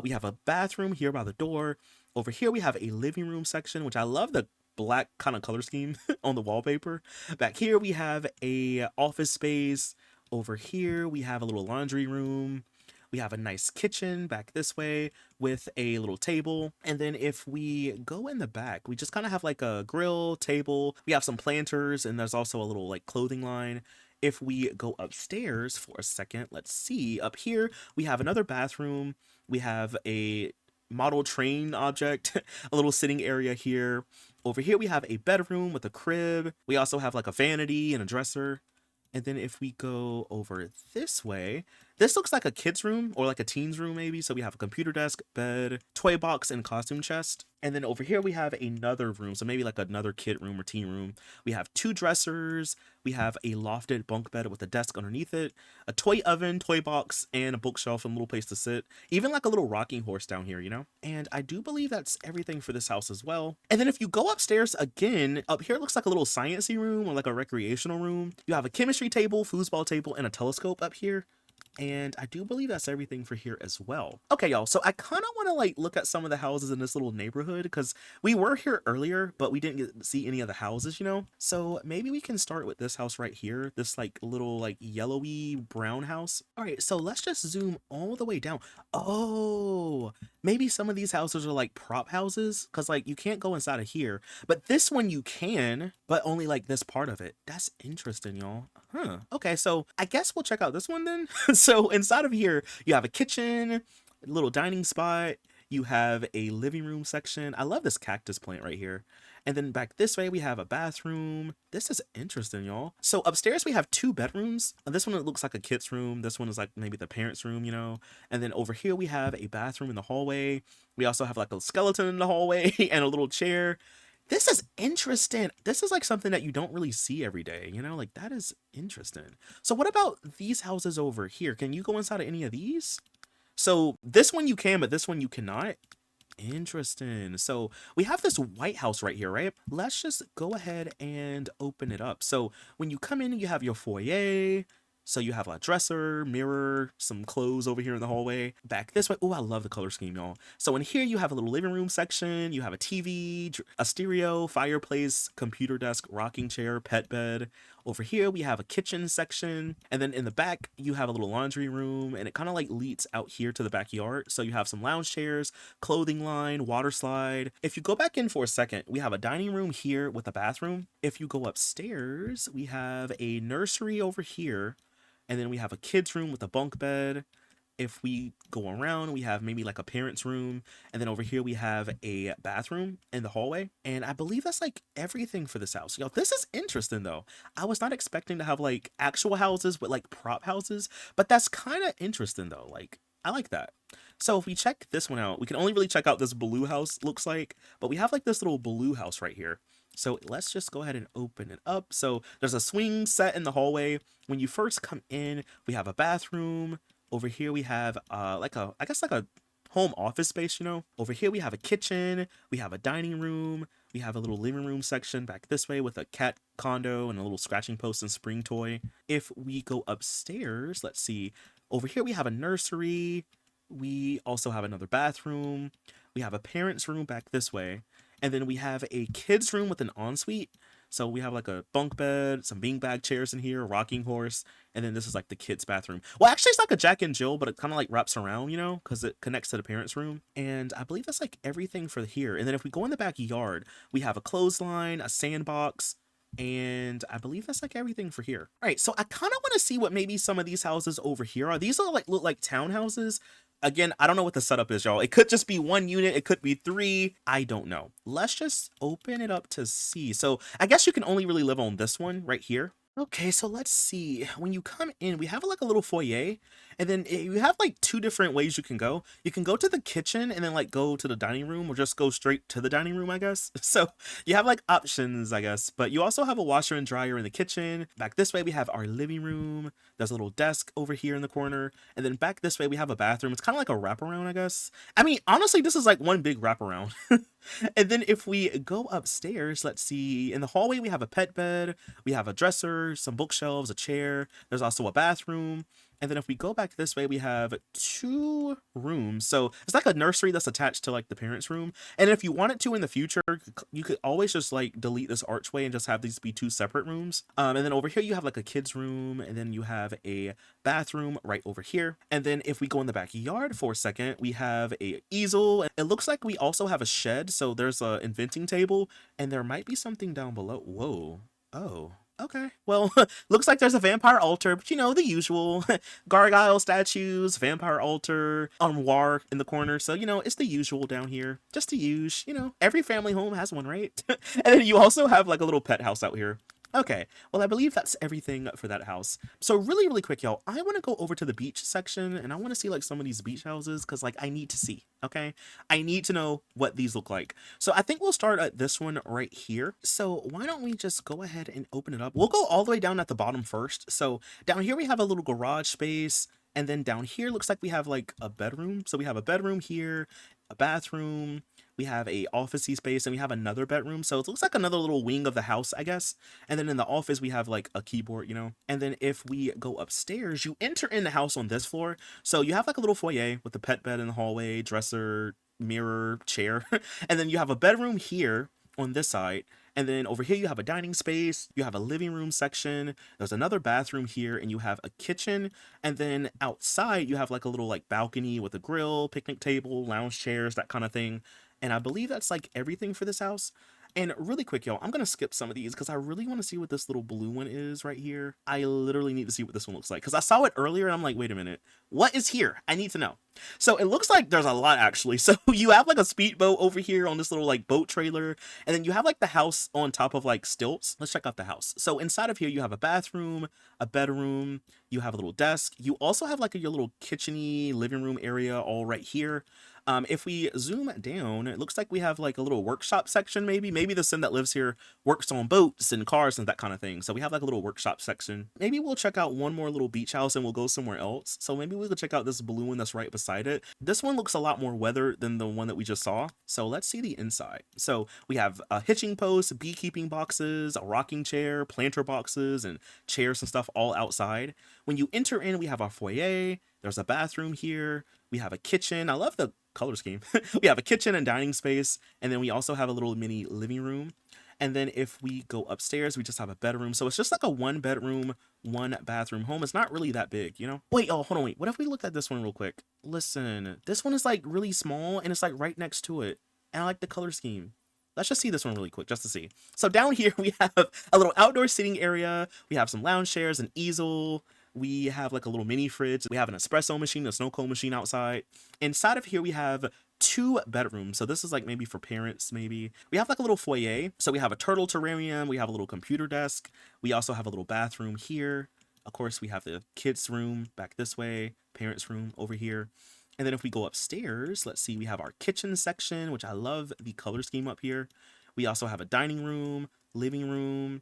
We have a bathroom here by the door. Over here, we have a living room section, which I love the black kind of color scheme on the wallpaper. Back here, we have a office space. Over here, we have a little laundry room. We have a nice kitchen back this way with a little table. And then if we go in the back, we just kind of have like a grill, table. We have some planters, and there's also a little like clothing line. If we go upstairs for a second, let's see. Up here, we have another bathroom. We have a model train object, a little sitting area here. Over here, we have a bedroom with a crib. We also have like a vanity and a dresser. And then if we go over this way, this looks like a kid's room or like a teen's room maybe. So we have a computer desk, bed, toy box, and costume chest. And then over here we have another room. So maybe like another kid room or teen room. We have two dressers. We have a lofted bunk bed with a desk underneath it, a toy oven, toy box, and a bookshelf and a little place to sit. Even like a little rocking horse down here, you know? And I do believe that's everything for this house as well. And then if you go upstairs again, up here looks like a little sciencey room or like a recreational room. You have a chemistry table, foosball table, and a telescope up here. And I do believe that's everything for here as well. Okay, y'all, so I kind of want to like look at some of the houses in this little neighborhood because we were here earlier, but we didn't get to see any of the houses, you know? So maybe we can start with this house right here, this like little like yellowy brown house. All right, so let's just zoom all the way down. Oh, maybe some of these houses are like prop houses because like you can't go inside of here, but this one you can, but only like this part of it. That's interesting, y'all. Huh. Okay, so I guess we'll check out this one then. So inside of here, you have a kitchen, a little dining spot. You have a living room section. I love this cactus plant right here. And then back this way, we have a bathroom. This is interesting, y'all. So upstairs, we have two bedrooms. This one looks like a kid's room. This one is like maybe the parents' room, you know. And then over here, we have a bathroom in the hallway. We also have like a skeleton in the hallway and a little chair. This is interesting. This is like something that you don't really see every day, you know, like that is interesting. So what about these houses over here? Can you go inside of any of these? So this one you can, but this one you cannot. Interesting. So we have this White House right here, right? Let's just go ahead and open it up. So when you come in, you have your foyer. So you have a dresser, mirror, some clothes over here in the hallway. Back this way. Oh, I love the color scheme, y'all. So in here, you have a little living room section. You have a TV, a stereo, fireplace, computer desk, rocking chair, pet bed. Over here, we have a kitchen section. And then in the back, you have a little laundry room. And it kind of like leads out here to the backyard. So you have some lounge chairs, clothing line, water slide. If you go back in for a second, we have a dining room here with a bathroom. If you go upstairs, we have a nursery over here. And then we have a kid's room with a bunk bed. If we go around, we have maybe like a parent's room. And then over here, we have a bathroom in the hallway. And I believe that's like everything for this house. Yo, this is interesting though. I was not expecting to have like actual houses with like prop houses, but that's kind of interesting though. Like, I like that. So if we check this one out, we can only really check out this blue house looks like, but we have like this little blue house right here. So let's just go ahead and open it up. So there's a swing set in the hallway. When you first come in, we have a bathroom. Over here we have like a, I guess like a home office space, you know. Over here we have a kitchen. We have a dining room. We have a little living room section back this way with a cat condo and a little scratching post and spring toy. If we go upstairs, let's see. Over here we have a nursery. We also have another bathroom. We have a parent's room back this way. And then we have a kid's room with an ensuite. So we have like a bunk bed, some beanbag chairs in here, a rocking horse, and then this is like the kids' bathroom. Well, actually, it's like a Jack and Jill, but it kind of like wraps around, you know, because it connects to the parents' room. And I believe that's like everything for here. And then if we go in the backyard, we have a clothesline, a sandbox, and I believe that's like everything for here. All right, so I kind of want to see what maybe some of these houses over here are. These are like look like townhouses. Again, I don't know what the setup is, y'all. It could just be one unit. It could be three. I don't know. Let's just open it up to see. So I guess you can only really live on this one right here. Okay, so let's see. When you come in, we have like a little foyer, and then you have like two different ways you can go. You can go to the kitchen and then like go to the dining room, or just go straight to the dining room, I guess. So you have like options, I guess. But you also have a washer and dryer in the kitchen. Back this way, we have our living room. There's a little desk over here in the corner. And then back this way, we have a bathroom. It's kind of like a wraparound, I guess. I mean, honestly, this is like one big wraparound. And then if we go upstairs, let's see, in the hallway, we have a pet bed, we have a dresser, some bookshelves, a chair. There's also a bathroom. And then if we go back this way, we have two rooms. So it's like a nursery that's attached to like the parents' room. And if you wanted to in the future, you could always just like delete this archway and just have these be two separate rooms. And then over here, you have like a kid's room, and then you have a bathroom right over here. And then if we go in the backyard for a second, we have a easel. It looks like we also have a shed. So there's a inventing table, and there might be something down below. Whoa. Oh. Okay, well, looks like there's a vampire altar, but you know, the usual gargoyle statues, vampire altar, armoire in the corner. So, you know, it's the usual down here, just to use, you know, every family home has one, right? And then you also have like a little pet house out here. Okay, well, I believe that's everything for that house. So really, really quick, y'all, I want to go over to the beach section, and I want to see like some of these beach houses, because like I need to see, okay? I need to know what these look like. So I think we'll start at this one right here. So why don't we just go ahead and open it up? We'll go all the way down at the bottom first. So down here we have a little garage space, and then down here looks like we have like a bedroom. So we have a bedroom here, a bathroom, we have a officey space, and we have another bedroom. So it looks like another little wing of the house, I guess. And then in the office, we have like a keyboard, you know. And then if we go upstairs, you enter in the house on this floor. So you have like a little foyer with the pet bed in the hallway, dresser, mirror, chair. And then you have a bedroom here on this side. And then over here, you have a dining space, you have a living room section, there's another bathroom here, and you have a kitchen. And then outside, you have like a little like balcony with a grill, picnic table, lounge chairs, that kind of thing. And I believe that's like everything for this house. And really quick, y'all, I'm going to skip some of these because I really want to see what this little blue one is right here. I literally need to see what this one looks like because I saw it earlier and I'm like, wait a minute, what is here? I need to know. So it looks like there's a lot actually. So you have like a speedboat over here on this little like boat trailer, and then you have like the house on top of like stilts. Let's check out the house. So inside of here, you have a bathroom, a bedroom, you have a little desk. You also have like your little kitchen-y living room area all right here. If we zoom down, it looks like we have like a little workshop section, maybe the sim that lives here works on boats and cars and that kind of thing. So we have like a little workshop section. Maybe we'll check out one more little beach house and we'll go somewhere else. So maybe we could check out this blue one that's right beside it. This one looks a lot more weathered than the one that we just saw. So let's see the inside. So we have a hitching post, beekeeping boxes, a rocking chair, planter boxes, and chairs and stuff all outside. When you enter in, we have our foyer. There's a bathroom here. We have a kitchen. I love the color scheme. We have a kitchen and dining space, and then we also have a little mini living room. And then if we go upstairs, we just have a bedroom. So it's just like a one bedroom, one bathroom home. It's not really that big, you know? Wait, oh, hold on, wait. What if we look at this one real quick? Listen, this one is like really small and it's like right next to it. And I like the color scheme. Let's just see this one really quick just to see. So down here we have a little outdoor seating area. We have some lounge chairs, an easel. We have like a little mini fridge. We have an espresso machine, a snow cone machine outside. Inside of here, we have two bedrooms. So this is like maybe for parents, maybe. We have like a little foyer. So we have a turtle terrarium. We have a little computer desk. We also have a little bathroom here. Of course, we have the kids' room back this way, parents' room over here. And then if we go upstairs, let's see, we have our kitchen section, which I love the color scheme up here. We also have a dining room, living room.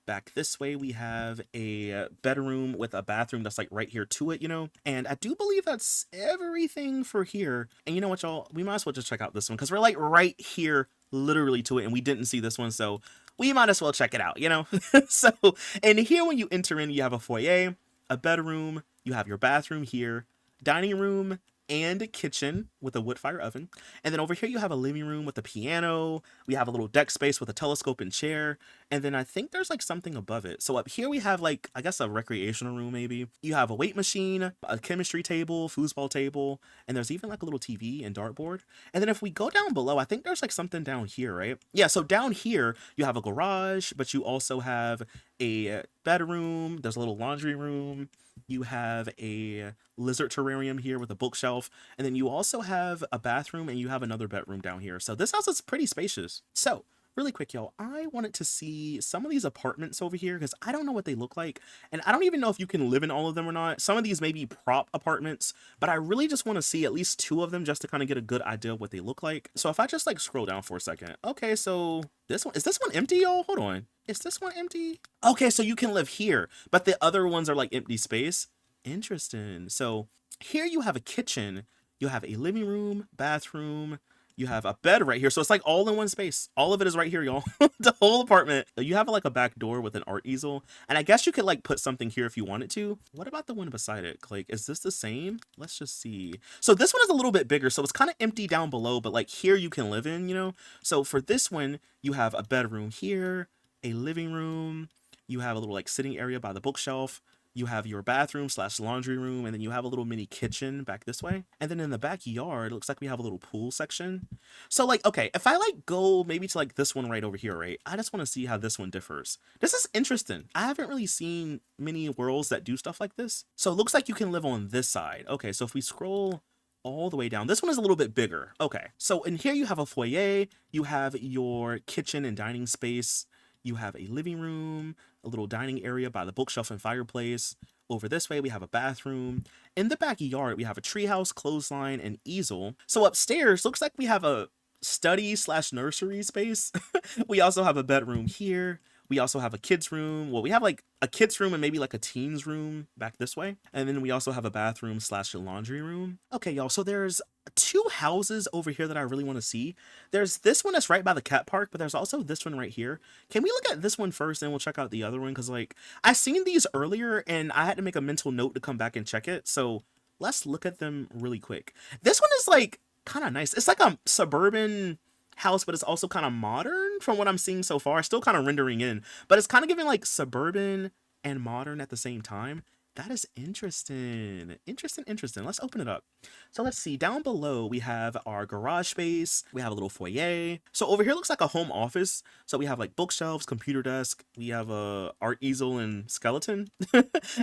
Back this way, we have a bedroom with a bathroom that's like right here to it, you know? And I do believe that's everything for here. And you know what, y'all? We might as well just check out this one because we're like right here literally to it and we didn't see this one. So we might as well check it out, you know? So, and here when you enter in, you have a foyer, a bedroom, you have your bathroom here, dining room, and kitchen with a wood fire oven. And then over here you have a living room with a piano. We have a little deck space with a telescope and chair. And then I think there's like something above it. So up here we have like, I guess a recreational room maybe. You have a weight machine, a chemistry table, foosball table, and there's even like a little TV and dartboard. And then if we go down below, I think there's like something down here, right? Yeah, so down here you have a garage, but you also have a bedroom. There's a little laundry room. You have a lizard terrarium here with a bookshelf, and then you also have a bathroom and you have another bedroom down here. So this house is pretty spacious. So really quick, y'all, I wanted to see some of these apartments over here because I don't know what they look like, and I don't even know if you can live in all of them or not. Some of these may be prop apartments, but I really just want to see at least 2 of them just to kind of get a good idea of what they look like. So if I just like scroll down for a second. Okay, so this one, is this one empty, y'all? Hold on. Is this one empty? Okay, so you can live here, but the other ones are like empty space. Interesting. So here you have a kitchen, you have a living room, bathroom, you have a bed right here. So it's like all in one space. All of it is right here, y'all. The whole apartment. You have like a back door with an art easel. And I guess you could like put something here if you wanted to. What about the one beside it? Like, is this the same? Let's just see. So this one is a little bit bigger. So it's kind of empty down below, but like here you can live in, you know? So for this one, you have a bedroom here, a living room. You have a little like sitting area by the bookshelf. You have your bathroom / laundry room, and then you have a little mini kitchen back this way. And then in the backyard, it looks like we have a little pool section. So like, okay, if I like go maybe to like this one right over here, right? I just want to see how this one differs. This is interesting. I haven't really seen many worlds that do stuff like this. So it looks like you can live on this side. Okay, so if we scroll all the way down, this one is a little bit bigger. Okay, so in here you have a foyer, you have your kitchen and dining space. You have a living room, a little dining area by the bookshelf and fireplace. Over this way, we have a bathroom. In the backyard, we have a treehouse, clothesline, and easel. So upstairs, looks like we have a study / nursery space. We also have a bedroom here. We also have a kid's room. Well, we have like a kid's room and maybe like a teen's room back this way. And then we also have a bathroom / laundry room. Okay, y'all, so there's 2 houses over here that I really want to see. There's this one that's right by the cat park, but there's also this one right here. Can we look at this one first and we'll check out the other one? Because like I seen these earlier and I had to make a mental note to come back and check it. So let's look at them really quick. This one is like kind of nice. It's like a suburban house, but it's also kind of modern from what I'm seeing so far. Still kind of rendering in, but it's kind of giving like suburban and modern at the same time. That is interesting. Interesting. Let's open it up. So let's see. Down below, we have our garage space. We have a little foyer. So over here looks like a home office. So we have like bookshelves, computer desk. We have a art easel and skeleton.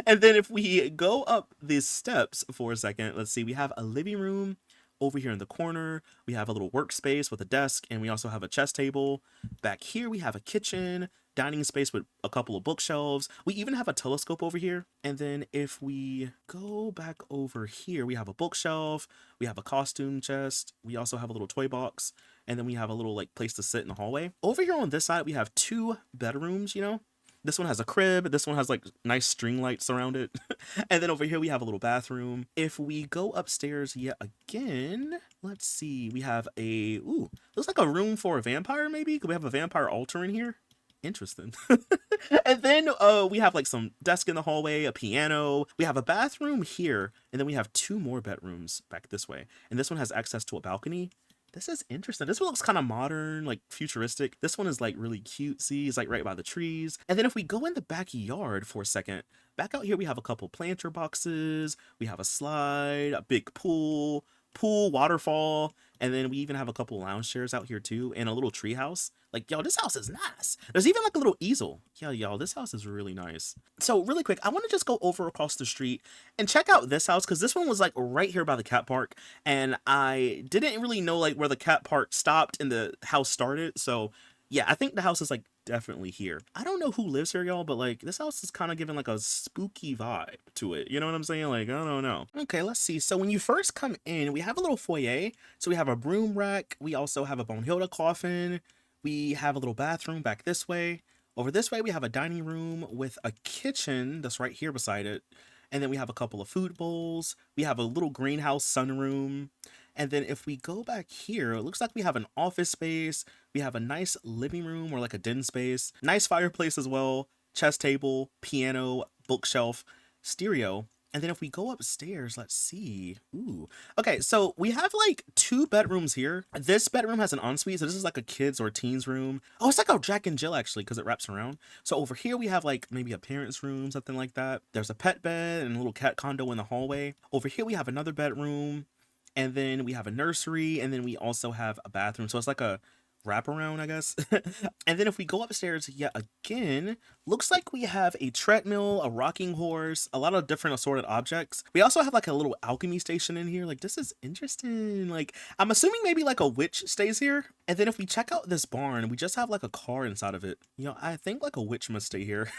And then if we go up these steps for a second, let's see. We have a living room. Over here in the corner, we have a little workspace with a desk, and we also have a chess table. Back here, we have a kitchen, dining space with a couple of bookshelves. We even have a telescope over here. And then if we go back over here, we have a bookshelf, we have a costume chest, we also have a little toy box, and then we have a little like place to sit in the hallway. Over here on this side, we have 2 bedrooms, you know? This one has a crib. This one has like nice string lights around it. And then over here we have a little bathroom. If we go upstairs yet again, let's see. We have a, ooh, looks like a room for a vampire maybe. Could we have a vampire altar in here? Interesting. And then we have like some desk in the hallway, a piano. We have a bathroom here. And then we have 2 more bedrooms back this way. And this one has access to a balcony. This is interesting. This one looks kind of modern, like futuristic. This one is like really cutesy. It's like right by the trees. And then if we go in the backyard for a second, back out here we have a couple planter boxes. We have a slide, a big pool, waterfall, and then we even have a couple lounge chairs out here too, and a little tree house. Like, yo, this house is nice. There's even like a little easel. Yeah, y'all, this house is really nice. So really quick, I want to just go over across the street and check out this house, because this one was like right here by the cat park, and I didn't really know like where the cat park stopped and the house started. So yeah, I think the house is like definitely here. I don't know who lives here, y'all, but like this house is kind of giving like a spooky vibe to it. You know what I'm saying? Like, I don't know. Okay, let's see. So when you first come in, we have a little foyer. So we have a broom rack. We also have a Bonehilda coffin. We have a little bathroom back this way. Over this way, we have a dining room with a kitchen that's right here beside it. And then we have a couple of food bowls. We have a little greenhouse sunroom. And then if we go back here, it looks like we have an office space. We have a nice living room or like a den space. Nice fireplace as well. Chess table, piano, bookshelf, stereo. And then if we go upstairs, let's see. Ooh. Okay, so we have like 2 bedrooms here. This bedroom has an ensuite, so this is like a kids or teens room. Oh, it's like a Jack and Jill actually, because it wraps around. So over here we have like maybe a parent's room, something like that. There's a pet bed and a little cat condo in the hallway. Over here we have another bedroom, and then we have a nursery, and then we also have a bathroom. So it's like a wraparound, I guess. And then if we go upstairs yet again, looks like we have a treadmill, a rocking horse, a lot of different assorted objects. We also have like a little alchemy station in here. Like, this is interesting. Like, I'm assuming maybe like a witch stays here. And then if we check out this barn, we just have like a car inside of it. You know, I think like a witch must stay here.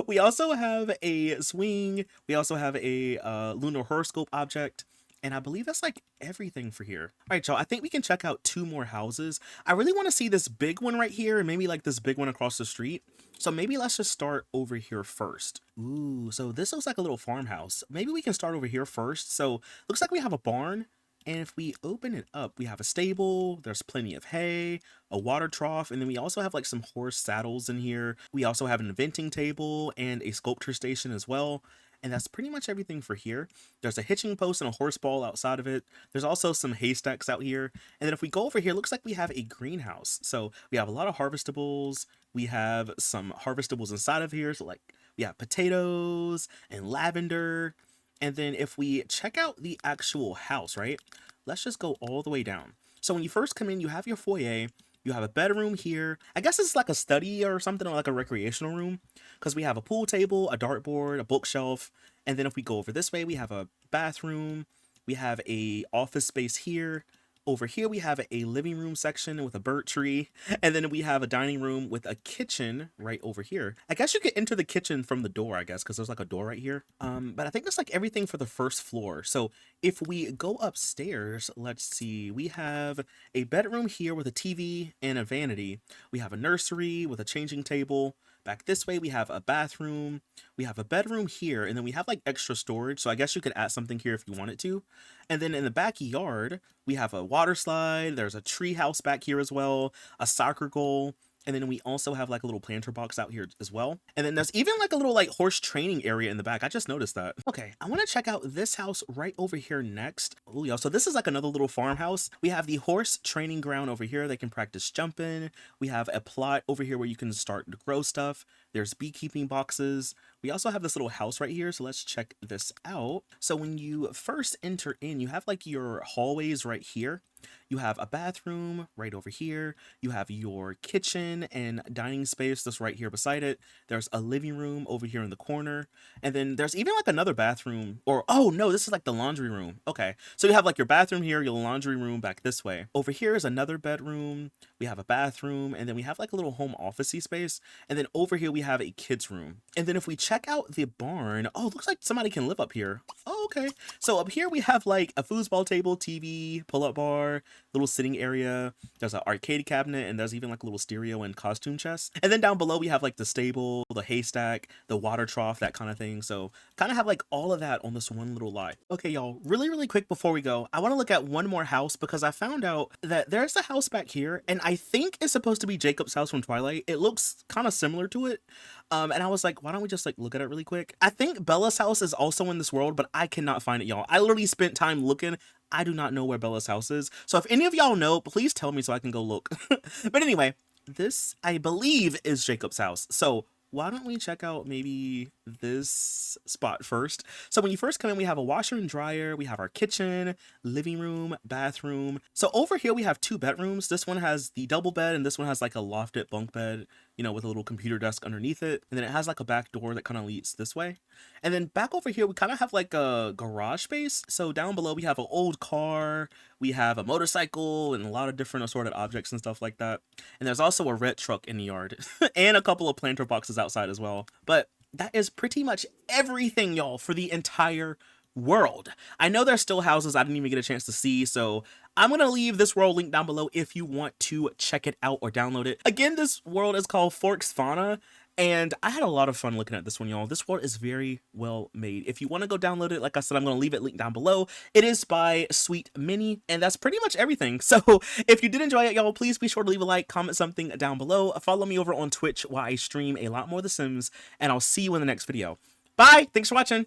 We also have a swing. We also have a lunar horoscope object. And I believe that's like everything for here. All right, y'all, I think we can check out 2 more houses. I really want to see this big one right here and maybe like this big one across the street. So maybe let's just start over here first. Ooh, so this looks like a little farmhouse. Maybe we can start over here first. So looks like we have a barn. And if we open it up, we have a stable, there's plenty of hay, a water trough, and then we also have like some horse saddles in here. We also have an eventing table and a sculpture station as well. And that's pretty much everything for here. There's a hitching post and a horse ball outside of it. There's also some haystacks out here. And then if we go over here, looks like we have a greenhouse. So we have a lot of harvestables. We have some harvestables inside of here. So like we have potatoes and lavender. And then if we check out the actual house, right? Let's just go all the way down. So when you first come in, you have your foyer. You have a bedroom here. I guess it's like a study or something, or like a recreational room, because we have a pool table, a dartboard, a bookshelf. And then if we go over this way, we have a bathroom. We have a office space here. Over here, we have a living room section with a birch tree. And then we have a dining room with a kitchen right over here. I guess you could enter the kitchen from the door, I guess, because there's like a door right here. But I think that's like everything for the first floor. So if we go upstairs, let's see, we have a bedroom here with a TV and a vanity. We have a nursery with a changing table. Back this way, we have a bathroom. We have a bedroom here, and then we have like extra storage. So I guess you could add something here if you wanted to. And then in the backyard, we have a water slide. There's a tree house back here as well, a soccer goal. And then we also have like a little planter box out here as well. And then there's even like a little like horse training area in the back. I just noticed that. Okay, I want to check out this house right over here next. Oh, y'all. So this is like another little farmhouse. We have the horse training ground over here. They can practice jumping. We have a plot over here where you can start to grow stuff. There's beekeeping boxes. We also have this little house right here. So let's check this out. So when you first enter in, you have like your hallways right here. You have a bathroom right over here. You have your kitchen and dining space that's right here beside it. There's a living room over here in the corner. And then there's even like another bathroom, or, oh no, this is like the laundry room. Okay. So you have like your bathroom here, your laundry room back this way. Over here is another bedroom. We have a bathroom, and then we have like a little home office-y space. And then over here we have a kid's room. And then if we check out the barn, oh, it looks like somebody can live up here. Oh, okay. So up here we have like a foosball table, TV, pull-up bar, little sitting area. There's an arcade cabinet, and there's even like a little stereo and costume chest. And then down below we have like the stable, the haystack, the water trough, that kind of thing. So kind of have like all of that on this one little lot. Okay, y'all, really quick before we go, I want to look at one more house, because I found out that there's a house back here, and I think it's supposed to be Jacob's house from Twilight. It looks kind of similar to it. And I was like, why don't we just like look at it really quick? I think Bella's house is also in this world, but I cannot find it, y'all. I literally spent time looking. I do not know where Bella's house is. So if any of y'all know, please tell me so I can go look. But anyway, this, I believe, is Jacob's house. So why don't we check out maybe this spot first? So when you first come in, we have a washer and dryer. We have our kitchen, living room, bathroom. So over here, we have 2 bedrooms. This one has the double bed, and this one has like a lofted bunk bed, you know, with a little computer desk underneath it. And then it has like a back door that kind of leads this way. And then back over here, we kind of have like a garage space. So down below, we have an old car. We have a motorcycle and a lot of different assorted objects and stuff like that. And there's also a red truck in the yard and a couple of planter boxes outside as well. But that is pretty much everything, y'all, for the entire world. I know there's still houses I didn't even get a chance to see, so I'm gonna leave this world link down below if you want to check it out or download it. Again, this world is called Forksvana, and I had a lot of fun looking at this one, y'all. This world is very well made. If you want to go download it, like I said, I'm gonna leave it linked down below. It is by Sweetminie, and that's pretty much everything. So if you did enjoy it, y'all, please be sure to leave a like, comment something down below. Follow me over on Twitch while I stream a lot more of The Sims, and I'll see you in the next video. Bye! Thanks for watching!